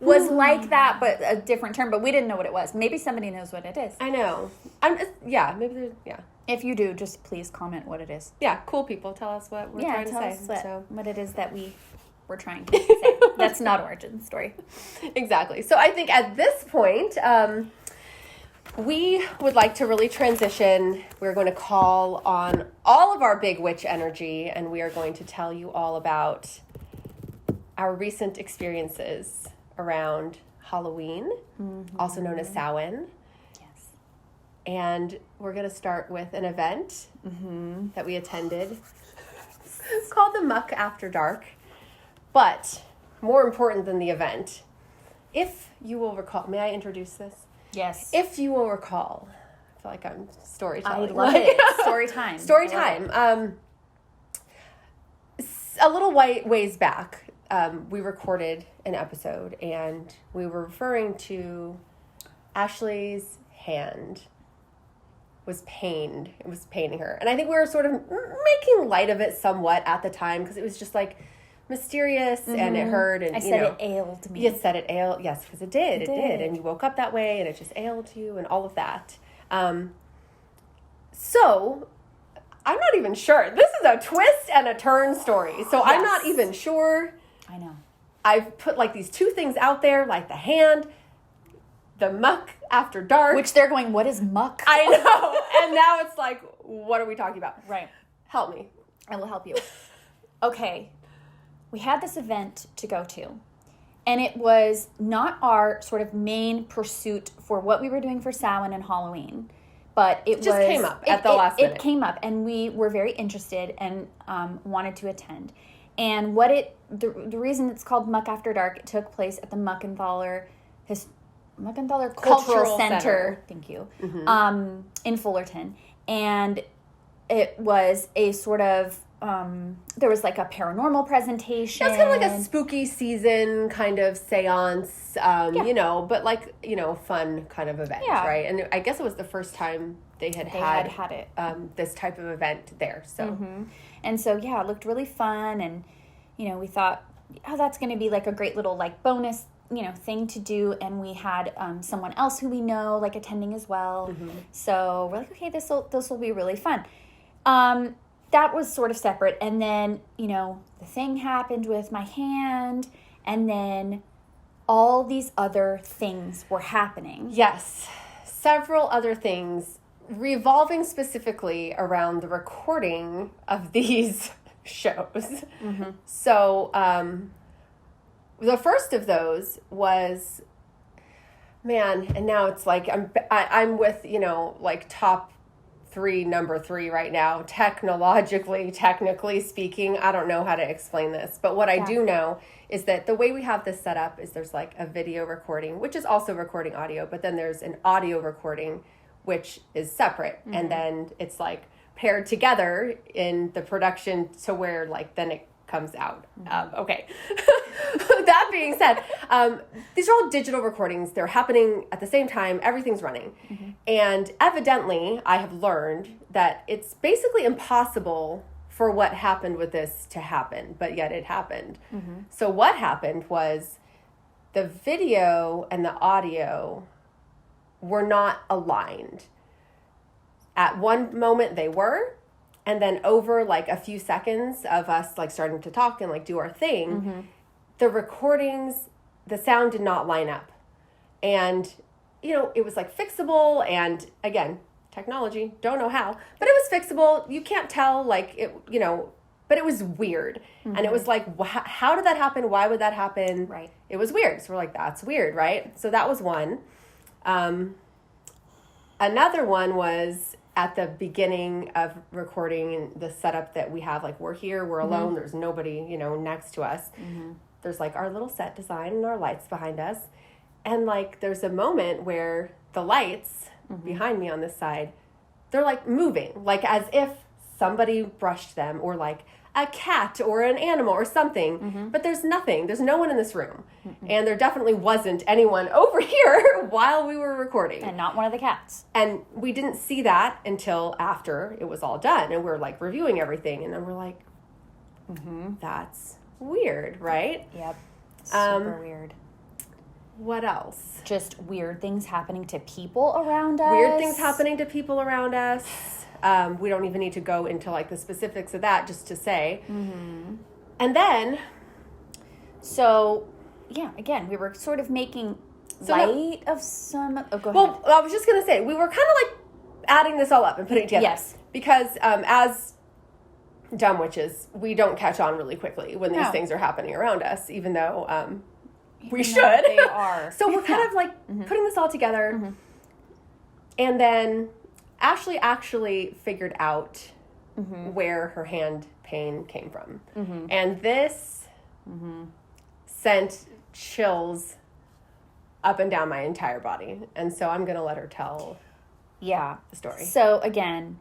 was like that, but a different term, but we didn't know what it was. Maybe somebody knows what it is. I know. Maybe there's, yeah. If you do, just please comment what it is. Yeah, cool people. Tell us what we're trying to say. Tell us what it is that we were trying to say. That's not origin story. Exactly. So I think at this point, we would like to really transition. We're going to call on all of our big witch energy, and we are going to tell you all about our recent experiences around Halloween, also known as Samhain. Yes. And we're going to start with an event that we attended. It's called the Muck After Dark. But more important than the event, if you will recall, may I introduce this? Yes. If you will recall, I feel like I'm storytelling. I love it. Story time. Story time. A little ways back, we recorded an episode, and we were referring to Ashley's hand was pained. It was paining her. And I think we were sort of making light of it somewhat at the time, because it was just like mysterious and it hurt. And I said it ailed me. You said it ailed. Yes, because it did. It did. And you woke up that way, and it just ailed you and all of that. So I'm not even sure. This is a twist and a turn story. So I'm not even sure. I know. I've put like these two things out there, like the hand, the Muck After Dark. Which they're going, what is muck? I know. And now it's like, what are we talking about? Right. Help me. I will help you. Okay. We had this event to go to, and it was not our sort of main pursuit for what we were doing for Samhain and Halloween, but it just came up at the last minute. It came up, and we were very interested and wanted to attend. And the reason it's called Muck After Dark, it took place at the Muck Cultural Center. Thank you. In Fullerton. And it was a sort of, there was like a paranormal presentation. It was kind of like a spooky season kind of seance, but like, fun kind of event, right? And I guess it was the first time they had it. This type of event there. So, and so, yeah, it looked really fun. And, we thought, oh, that's going to be like a great little like bonus, thing to do. And we had someone else who we know like attending as well. So we're like, okay, this will be really fun. That was sort of separate. And then, the thing happened with my hand, and then all these other things were happening. Yes. Several other things revolving specifically around the recording of these shows. So, the first of those was, man, and now it's like, I'm with, like top number 3 right now, technically speaking. I don't know how to explain this, but what I do know is that the way we have this set up is there's like a video recording, which is also recording audio, but then there's an audio recording, which is separate. And then it's like paired together in the production to where like, then it comes out. Okay. That being said, these are all digital recordings. They're happening at the same time. Everything's running. And evidently, I have learned that it's basically impossible for what happened with this to happen, but yet it happened. So what happened was the video and the audio were not aligned. At one moment they were, and then over like a few seconds of us like starting to talk and like do our thing, the recordings, the sound did not line up. And, it was like fixable. And again, technology, don't know how, but it was fixable. You can't tell like it, but it was weird. And it was like, how did that happen? Why would that happen? Right. It was weird. So we're like, that's weird, right? So that was one. Another one was at the beginning of recording the setup that we have, like we're here, we're alone, there's nobody, next to us. There's like our little set design and our lights behind us. And like, there's a moment where the lights behind me on this side, they're like moving, like as if somebody brushed them, or like a cat or an animal or something, but there's nothing. There's no one in this room. And there definitely wasn't anyone over here while we were recording. And not one of the cats. And we didn't see that until after it was all done. And we're like reviewing everything. And then we're like, that's weird, right? Yep. Super weird. What else? Just weird things happening to people around us. Weird things happening to people around us. We don't even need to go into like the specifics of that, just to say. Mm-hmm. And then, so yeah, again, we were sort of making light of some. Oh, go ahead. Well, I was just gonna say we were kind of like adding this all up and putting it together. Yes, because as dumb witches, we don't catch on really quickly when these things are happening around us, even though we should. They are. So we're kind of like putting this all together, and then Ashley actually figured out where her hand pain came from. And this sent chills up and down my entire body. And so I'm going to let her tell the story. So again,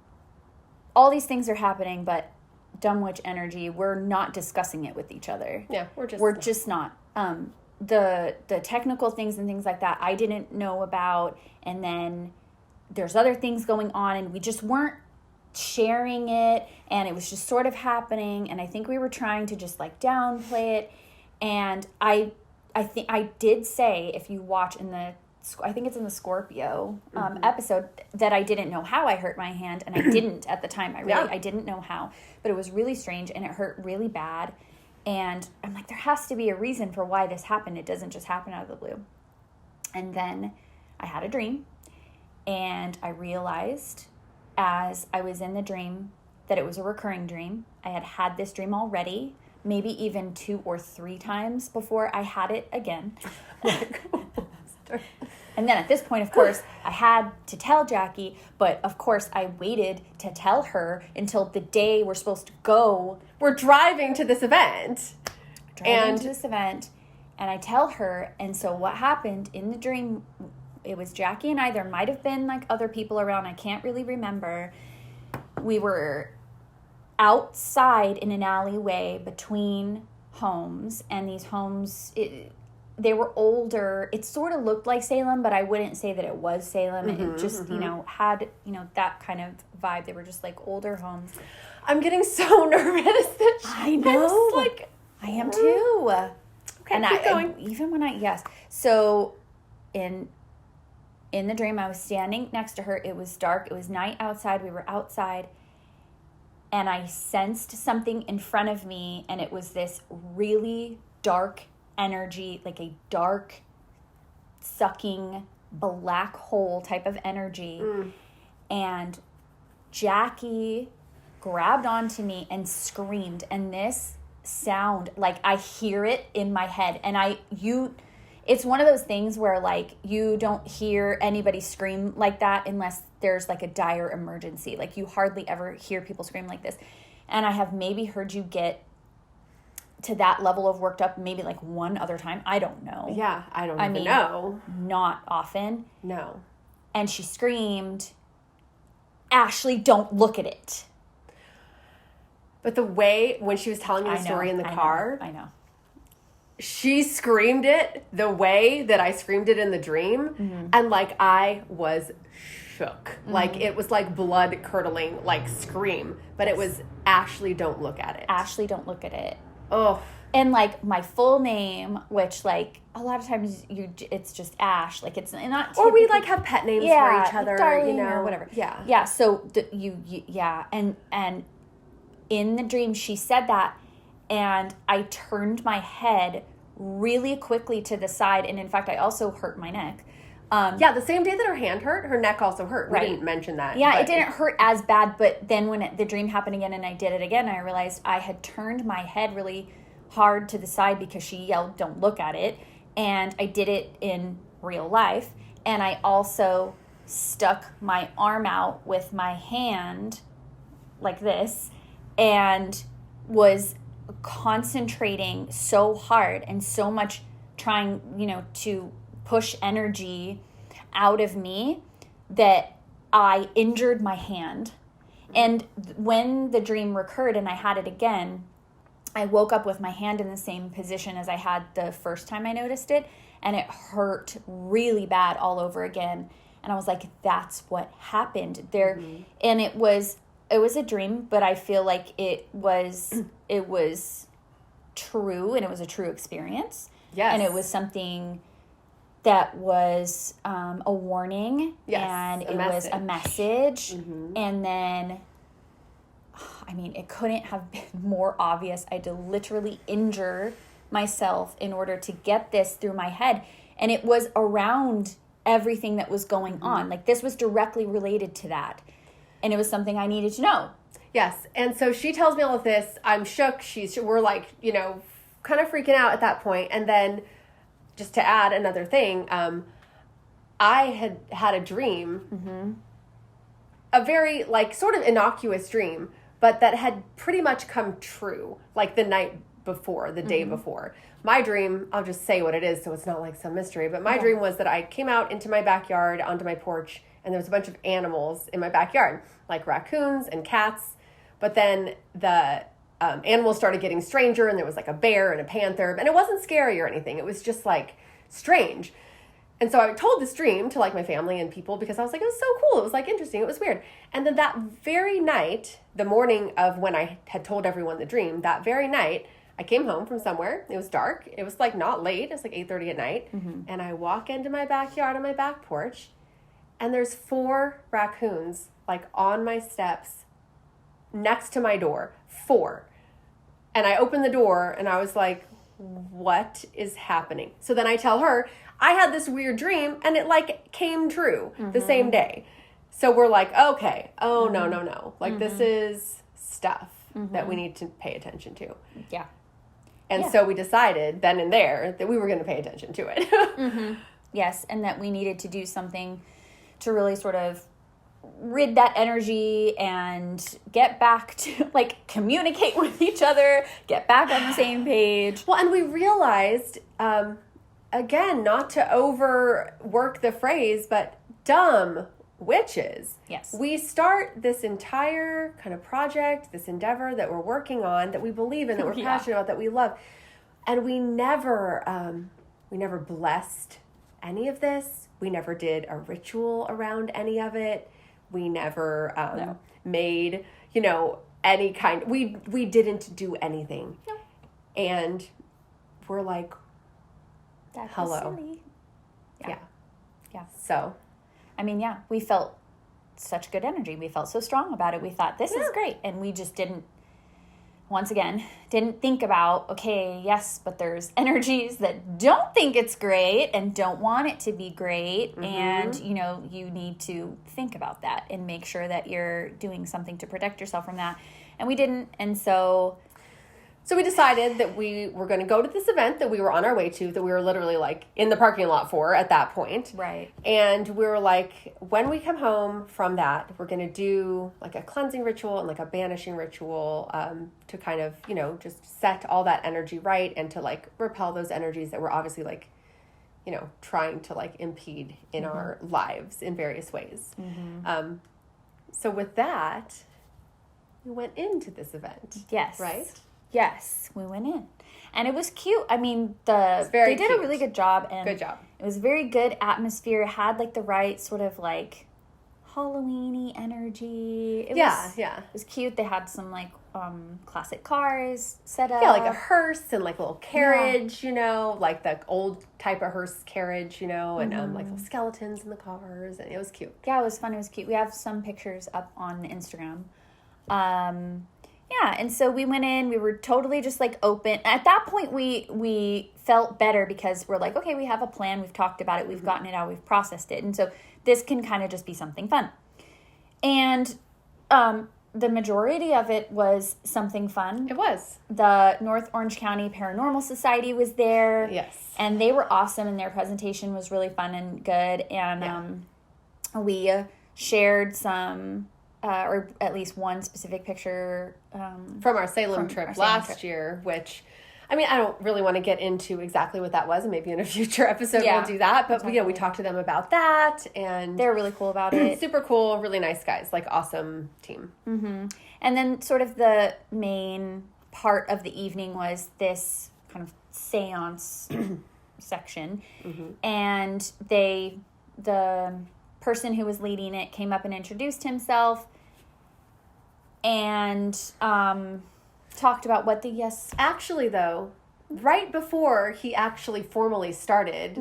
all these things are happening, but dumb witch energy, we're not discussing it with each other. Yeah, we're just not. The technical things and things like that I didn't know about, and then there's other things going on, and we just weren't sharing it, and it was just sort of happening, and I think we were trying to just like downplay it. And I think I did say, if you watch I think it's in the Scorpio episode, that I didn't know how I hurt my hand, and I didn't at the time. I didn't know how, but it was really strange, and it hurt really bad. And I'm like, there has to be a reason for why this happened. It doesn't just happen out of the blue. And then I had a dream. And I realized as I was in the dream that it was a recurring dream. I had had this dream already, maybe even 2 or 3 times before I had it again. And then at this point, of course, I had to tell Jackie, but of course I waited to tell her until the day we're supposed to go. We're driving to this event. And I tell her, and so what happened in the dream, it was Jackie and I. There might have been like other people around. I can't really remember. We were outside in an alleyway between homes, and these homes, they were older. It sort of looked like Salem, but I wouldn't say that it was Salem. It just, had, that kind of vibe. They were just like older homes. I'm getting so nervous that I know. I am too. Okay, and keep going. Even when so in the dream, I was standing next to her. It was dark. It was night outside. We were outside. And I sensed something in front of me. And it was this really dark energy, like a dark, sucking, black hole type of energy. And Jackie grabbed onto me and screamed. And this sound, like I hear it in my head. And it's one of those things where like you don't hear anybody scream like that unless there's like a dire emergency. Like you hardly ever hear people scream like this. And I have maybe heard you get to that level of worked up maybe like one other time. I don't know. Yeah, I don't even know. Not often. No. And she screamed, "Ashley, don't look at it." But the way when she was telling me the story in the car, I know. She screamed it the way that I screamed it in the dream. And like I was shook. Like it was like blood curdling, like scream. But it was Ashley, don't look at it. Ashley, don't look at it. Oh. And like my full name, which like a lot of times it's just Ash. Like it's not. Or we like have pet names for each other, darling, or whatever. Yeah. Yeah. So and in the dream she said that. And I turned my head really quickly to the side. And in fact, I also hurt my neck. The same day that her hand hurt, her neck also hurt. Right. We didn't mention that. Yeah, it didn't hurt as bad. But then when the dream happened again and I did it again, I realized I had turned my head really hard to the side because she yelled, "Don't look at it." And I did it in real life. And I also stuck my arm out with my hand like this and was concentrating so hard and so much trying, to push energy out of me that I injured my hand. And when the dream recurred and I had it again, I woke up with my hand in the same position as I had the first time I noticed it, and it hurt really bad all over again. And I was like, that's what happened there. And it was a dream, but I feel like it was true, and it was a true experience. Yes. And it was something that was a warning, Yes, and a it was a message. And then, I mean, it couldn't have been more obvious. I had to literally injure myself in order to get this through my head. And it was around everything that was going on. Like, this was directly related to that. And it was something I needed to know. Yes. And so she tells me all of this. I'm shook. We're like, you know, kind of freaking out at that point. And then just to add another thing, I had a dream, a very like sort of innocuous dream, but that had pretty much come true like the night before, the day before. My dream, I'll just say what it is so it's not like some mystery, but my dream was that I came out into my backyard onto my porch and there was a bunch of animals in my backyard, like raccoons and cats. But then the animals started getting stranger, and there was like a bear and a panther, and it wasn't scary or anything. It was just like strange. And so I told this dream to like my family and people because I was like, it was so cool. It was like interesting. It was weird. And then that very night, the morning of when I had told everyone the dream, that very night, I came home from somewhere. It was dark. It was like not late. It was like 8:30 at night. And I walk into my backyard on my back porch, and there's 4 raccoons like on my steps next to my door. 4. And I opened the door and I was like, what is happening? So then I tell her, I had this weird dream and it like came true the same day. So we're like, okay, oh no. Like this is stuff that we need to pay attention to. Yeah. And so we decided then and there that we were going to pay attention to it. Yes, and that we needed to do something to really sort of rid that energy and get back to, like, communicate with each other, get back on the same page. Well, and we realized, again, not to overwork the phrase, but dumb witches. Yes. We start this entire kind of project, this endeavor that we're working on, that we believe in, that we're passionate about, that we love. And we never blessed any of this. We never did a ritual around any of it. We never made, any kind. We didn't do anything. No. And we're like, That's hello. silly. Yeah. So, I mean, yeah, we felt such good energy. We felt so strong about it. We thought, this is great. And we just didn't think about, okay, yes, but there's energies that don't think it's great and don't want it to be great. And, you need to think about that and make sure that you're doing something to protect yourself from that. And we didn't. And so we decided that we were going to go to this event that we were on our way to, that we were literally like in the parking lot for at that point. Right. And we were like, when we come home from that, we're going to do like a cleansing ritual and like a banishing ritual to kind of, just set all that energy right and to like repel those energies that were obviously like, trying to like impede in our lives in various ways. So with that, we went into this event. Yes. Right? Yes, we went in. And it was cute. I mean, they did cute. a really good job. And Good job. It was very good atmosphere. It had like the right sort of like Halloween-y energy. It was cute. They had some like classic cars set up. Yeah, like a hearse and like a little carriage, like the old type of hearse carriage, and like little skeletons in the cars, and it was cute. Yeah, it was fun. It was cute. We have some pictures up on Instagram. Yeah, and so we went in, we were totally just like open. At that point, we felt better because we're like, okay, we have a plan, we've talked about it, we've gotten it out, we've processed it. And so this can kind of just be something fun. And the majority of it was something fun. It was. The North Orange County Paranormal Society was there. Yes. And they were awesome, and their presentation was really fun and good. And we shared some... or at least one specific picture from our Salem trip last year, which, I mean, I don't really want to get into exactly what that was, and maybe in a future episode we'll do that. But we talked to them about that, and they're really cool about it. Super cool, really nice guys, like awesome team. And then sort of the main part of the evening was this kind of seance section, and the person who was leading it came up and introduced himself and talked about what the Actually, though, right before he actually formally started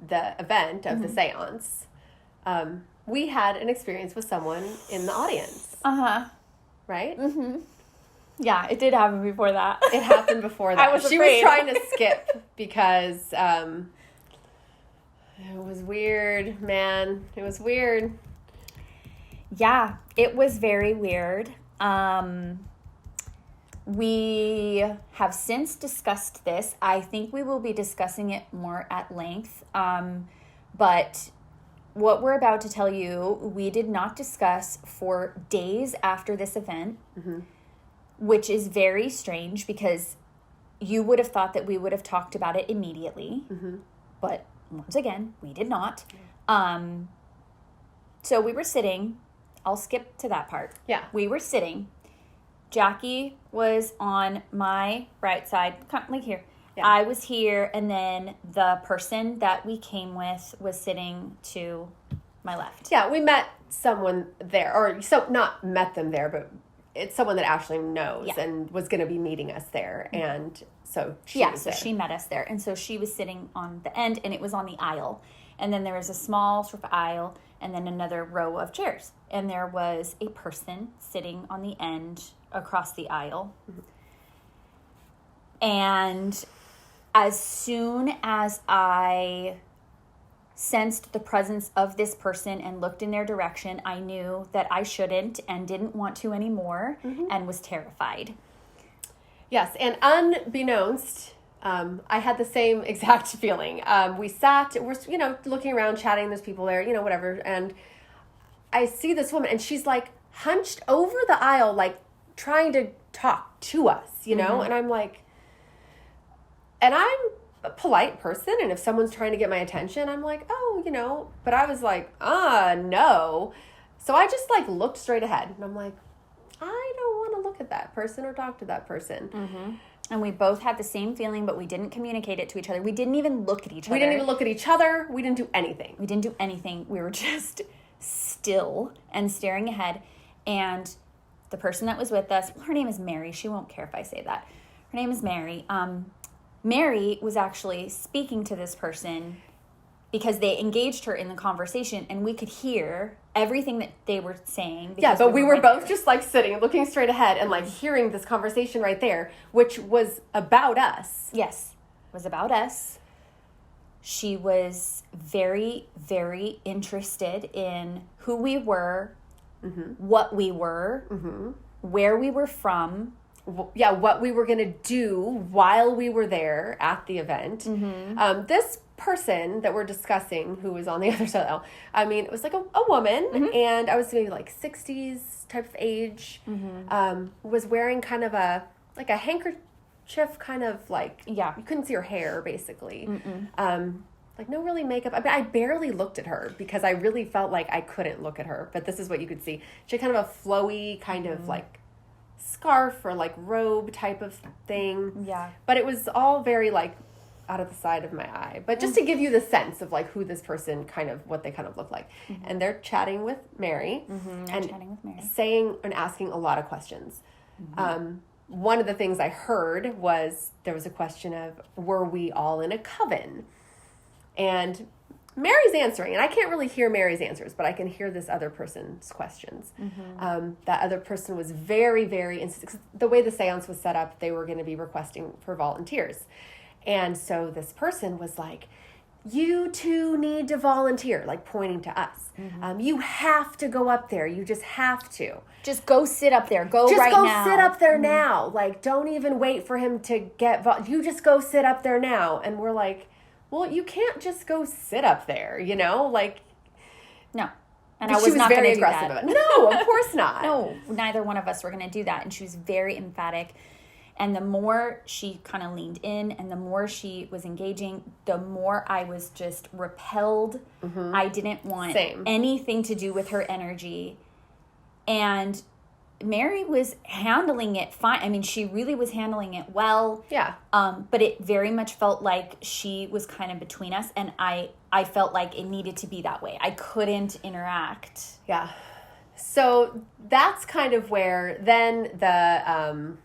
the event of the seance, we had an experience with someone in the audience. Right? Yeah, it did happen before that. It happened before that. Was she afraid. was trying to skip because it was weird, man. It was weird. Yeah, it was very weird. We have since discussed this. I think we will be discussing it more at length. But what we're about to tell you, we did not discuss for days after this event, which is very strange because you would have thought that we would have talked about it immediately. But once again, we did not. So we were sitting. I'll skip to that part. Yeah. We were sitting. Jackie was on my right side, like here. Yeah. I was here, and then the person that we came with was sitting to my left. Yeah, we met someone there, or so not met them there, but it's someone that Ashley knows and was going to be meeting us there, and so she was there. She met us there, and so she was sitting on the end, and it was on the aisle, and then there was a small sort of aisle, and then another row of chairs, and there was a person sitting on the end across the aisle. And as soon as I sensed the presence of this person and looked in their direction, I knew that I shouldn't and didn't want to anymore and was terrified. Yes, and unbeknownst, I had the same exact feeling. We're looking around, chatting, there's people there, whatever, and I see this woman, and she's like hunched over the aisle, like trying to talk to us, and I'm like, and I'm a polite person, and if someone's trying to get my attention, I'm like, oh, but I was like, no. So I just like looked straight ahead, and I'm like, I don't want to look at that person or talk to that person. And we both had the same feeling, but we didn't communicate it to each other. We didn't even look at each other. We didn't even look at each other. We didn't do anything. We were just still and staring ahead. And the person that was with us, her name is Mary. She won't care if I say that. Her name is Mary. Mary was actually speaking to this person because they engaged her in the conversation, and we could hear everything that they were saying. Yeah, but we were both just like sitting, looking straight ahead, and like hearing this conversation right there, which was about us. Yes, it was about us. She was very, very interested in who we were, what we were, where we were from. Yeah, what we were going to do while we were there at the event. This person that we're discussing, who was on the other side, it was like a woman, and I was maybe like 60s type of age, was wearing kind of a handkerchief, kind of like, you couldn't see her hair, basically. Like no really makeup. I barely looked at her because I really felt like I couldn't look at her, but this is what you could see. She had kind of a flowy kind of like scarf or like robe type of thing. Yeah. But it was all very like out of the side of my eye. But just to give you the sense of like who this person what they kind of look like. And they're chatting with Mary. Saying and asking a lot of questions. One of the things I heard was there was a question of, were we all in a coven? And Mary's answering, and I can't really hear Mary's answers, but I can hear this other person's questions. That other person was very, very, the way the seance was set up, they were going to be requesting for volunteers. And so this person was like, you two need to volunteer, like pointing to us. You have to go up there. You just have to. Just go sit up there. Just go now. Sit up there now. Like, don't even wait for him to get, you just go sit up there now. And we're like, well, you can't just go sit up there, like. No. And I was not going to do that. No, of course not. No, neither one of us were going to do that. And she was very emphatic. And the more she kind of leaned in and the more she was engaging, the more I was just repelled. I didn't want anything to do with her energy. And Mary was handling it fine. I mean, she really was handling it well. Yeah. But it very much felt like she was kind of between us, and I felt like it needed to be that way. I couldn't interact. Yeah. So that's kind of where then the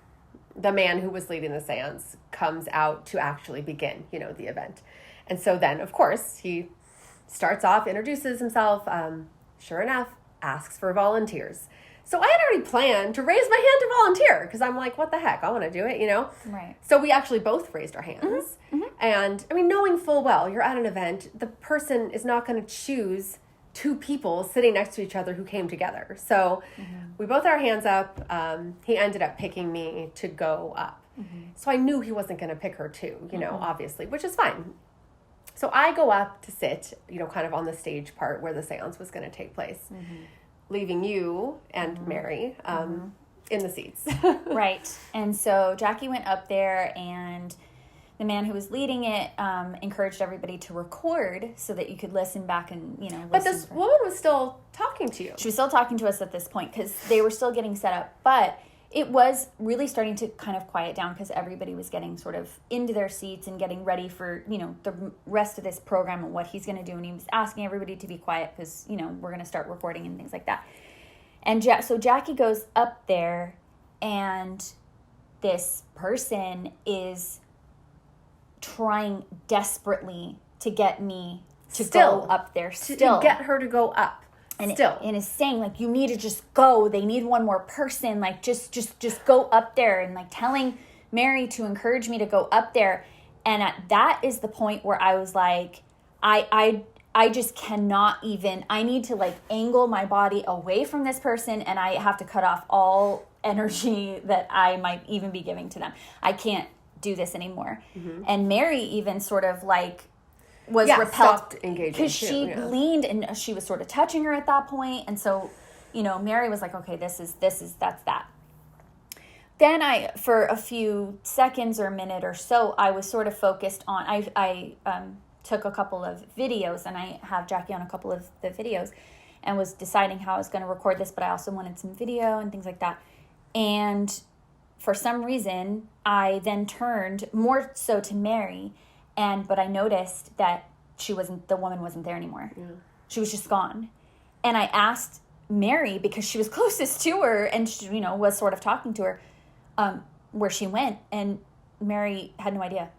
the man who was leading the seance comes out to actually begin, the event. And so then, of course, he starts off, introduces himself, sure enough, asks for volunteers. So I had already planned to raise my hand to volunteer because I'm like, what the heck? I want to do it, Right. So we actually both raised our hands. And, knowing full well, you're at an event, the person is not going to choose two people sitting next to each other who came together. So we both had our hands up. He ended up picking me to go up. So I knew he wasn't going to pick her too, obviously, which is fine. So I go up to sit, kind of on the stage part where the seance was going to take place, leaving you and Mary in the seats. Right. And so Jackie went up there, and the man who was leading it encouraged everybody to record so that you could listen back and, listen. But this woman was still talking to you. She was still talking to us at this point because they were still getting set up. But it was really starting to kind of quiet down because everybody was getting sort of into their seats and getting ready for, the rest of this program and what he's going to do. And he was asking everybody to be quiet because, we're going to start recording and things like that. And so Jackie goes up there, and this person is trying desperately to get me to go up there still. To get her to go up. And is saying, like, you need to just go. They need one more person. Like, just go up there. And, like, telling Mary to encourage me to go up there. And that is the point where I was like, I just cannot even. I need to, like, angle my body away from this person. And I have to cut off all energy that I might even be giving to them. I can't do this anymore. And Mary even sort of, like, was repelled because she leaned and she was sort of touching her at that point. And so, Mary was like, okay, that's that. Then for a few seconds or a minute or so, I was sort of focused on, I took a couple of videos, and I have Jackie on a couple of the videos, and was deciding how I was going to record this, but I also wanted some video and things like that. And for some reason, I then turned more so to Mary, but I noticed that the woman wasn't there anymore. Yeah. She was just gone. And I asked Mary, because she was closest to her and she, was sort of talking to her, where she went. And Mary had no idea.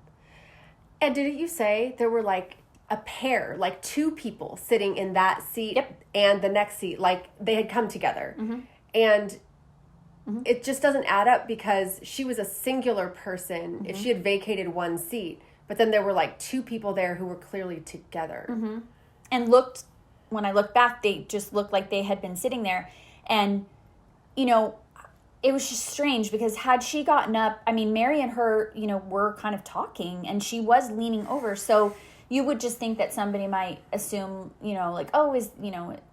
And didn't you say there were like a pair, like two people sitting in that seat and the next seat, like they had come together. And it just doesn't add up because she was a singular person if she had vacated one seat. But then there were like two people there who were clearly together. And when I looked back, they just looked like they had been sitting there. And, it was just strange because had she gotten up, I mean, Mary and her, were kind of talking, and she was leaning over. So you would just think that somebody might assume, like, oh,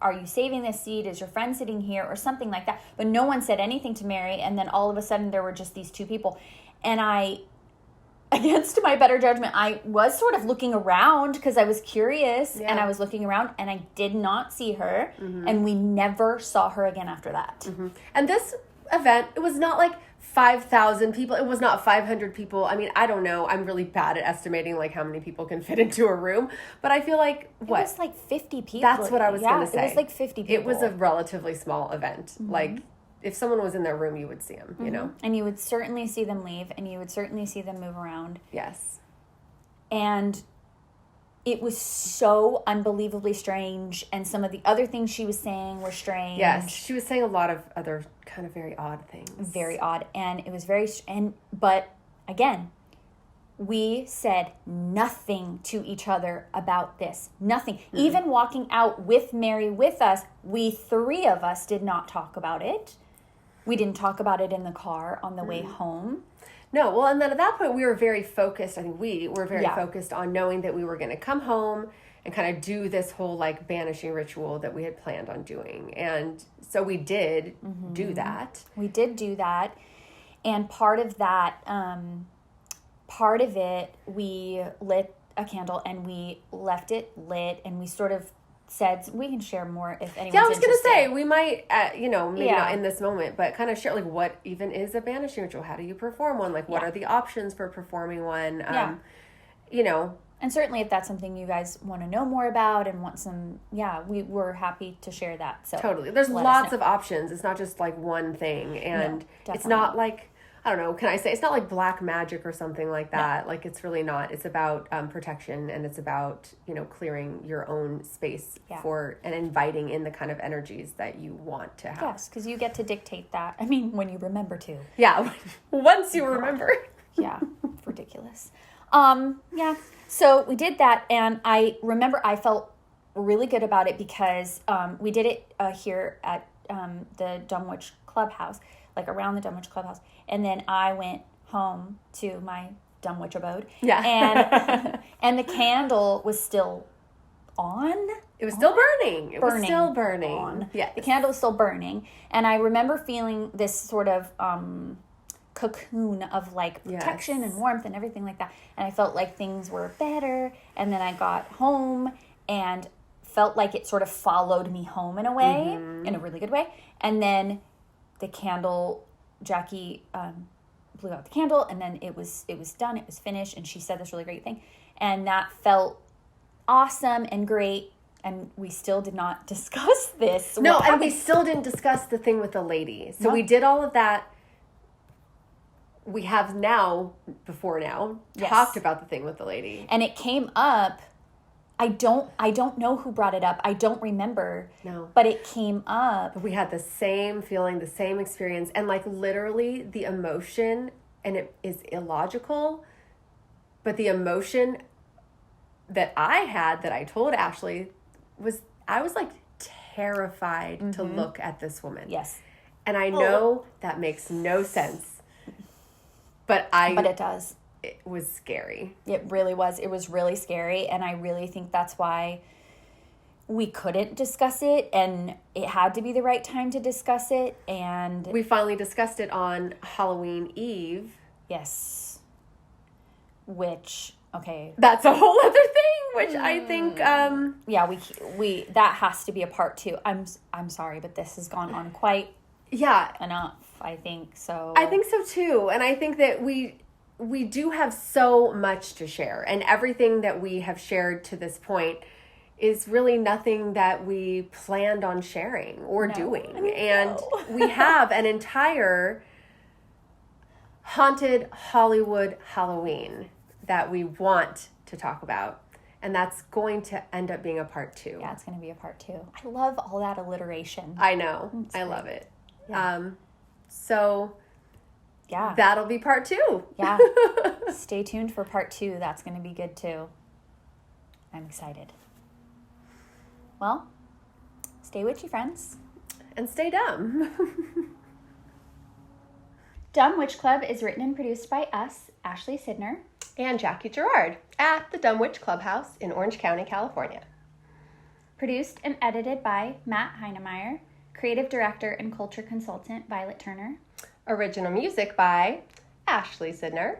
are you saving this seat? Is your friend sitting here? Or something like that. But no one said anything to Mary. And then all of a sudden there were just these two people. And against my better judgment, I was sort of looking around because I was curious, and I was looking around, and I did not see her, and we never saw her again after that. And this event, it was not like 5,000 people. It was not 500 people. I mean, I don't know. I'm really bad at estimating like how many people can fit into a room, but I feel like It was like 50 people. That's what I was going to say. It was like 50 people. It was a relatively small event. Like, if someone was in their room, you would see them, And you would certainly see them leave, and you would certainly see them move around. Yes. And it was so unbelievably strange, and some of the other things she was saying were strange. Yes, she was saying a lot of other kind of very odd things. Very odd, and it was but again, we said nothing to each other about this. Nothing. Even walking out with Mary with us, we three of us did not talk about it. We didn't talk about it in the car on the way home. No, well, and then at that point, we were very focused. I think we were very focused on knowing that we were going to come home and kind of do this whole, like, banishing ritual that we had planned on doing. And so we did do that. We did do that. And part of that, part of it, we lit a candle and we left it lit, and we sort of said, we can share more if anyone's interested. Yeah, I was going to say, we might, maybe not in this moment, but kind of share, like, what even is a banishing ritual? How do you perform one? Like, what are the options for performing one? And certainly if that's something you guys want to know more about and want some, we were happy to share that. So totally. There's lots of options. It's not just, like, one thing. And it's not like, I don't know, can I say, it's not like black magic or something like that. No. Like, it's really not. It's about protection, and it's about, clearing your own space for and inviting in the kind of energies that you want to have. Yes, because you get to dictate that. I mean, when you remember to. Yeah, once you remember. Yeah, ridiculous. Yeah, so we did that, and I remember I felt really good about it because we did it here at the Dumb Witch Clubhouse, like around the Dumb Witch Clubhouse, and then I went home to my Dumb Witch abode. Yeah. And the candle was still on. It was still burning. It was still burning. On. Yeah. The candle was still burning, and I remember feeling this sort of cocoon of like protection and warmth and everything like that, and I felt like things were better. And then I got home and felt like it sort of followed me home in a way, in a really good way. And then the candle, Jackie blew out the candle, and then it was done, it was finished, and she said this really great thing, and that felt awesome and great. And we still did not discuss this. No, and we still didn't discuss the thing with the lady. So we did all of that. We have before now, talked about the thing with the lady. And it came up. I don't know who brought it up. I don't remember. No. But it came up. We had the same feeling, the same experience. And like literally the emotion, and it is illogical, but the emotion that I had, that I told Ashley, I was like terrified to look at this woman. Yes. And I know that makes no sense. But it does. It was scary. It really was. It was really scary. And I really think that's why we couldn't discuss it. And it had to be the right time to discuss it. And we finally discussed it on Halloween Eve. Yes. Which, okay. That's a whole other thing, which I think... yeah, we that has to be a part 2. I'm sorry, but this has gone on quite enough, I think. So I think so too. And I think that we do have so much to share, and everything that we have shared to this point is really nothing that we planned on sharing or doing. And we have an entire haunted Hollywood Halloween that we want to talk about. And that's going to end up being a part 2. Yeah, it's going to be a part 2. I love all that alliteration. I know. I love it. Yeah. So yeah, that'll be part 2. Yeah. Stay tuned for part 2. That's going to be good too. I'm excited. Well, stay witchy, friends. And stay dumb. Dumb Witch Club is written and produced by us, Ashley Sidner and Jackie Gerard, at the Dumb Witch Clubhouse in Orange County, California. Produced and edited by Matt Heinemeyer. Creative Director and Culture Consultant, Violet Turner. Original music by Ashley Sidner.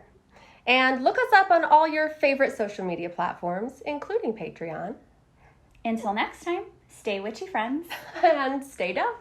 And look us up on all your favorite social media platforms, including Patreon. Until next time, stay witchy, friends. And stay dumb.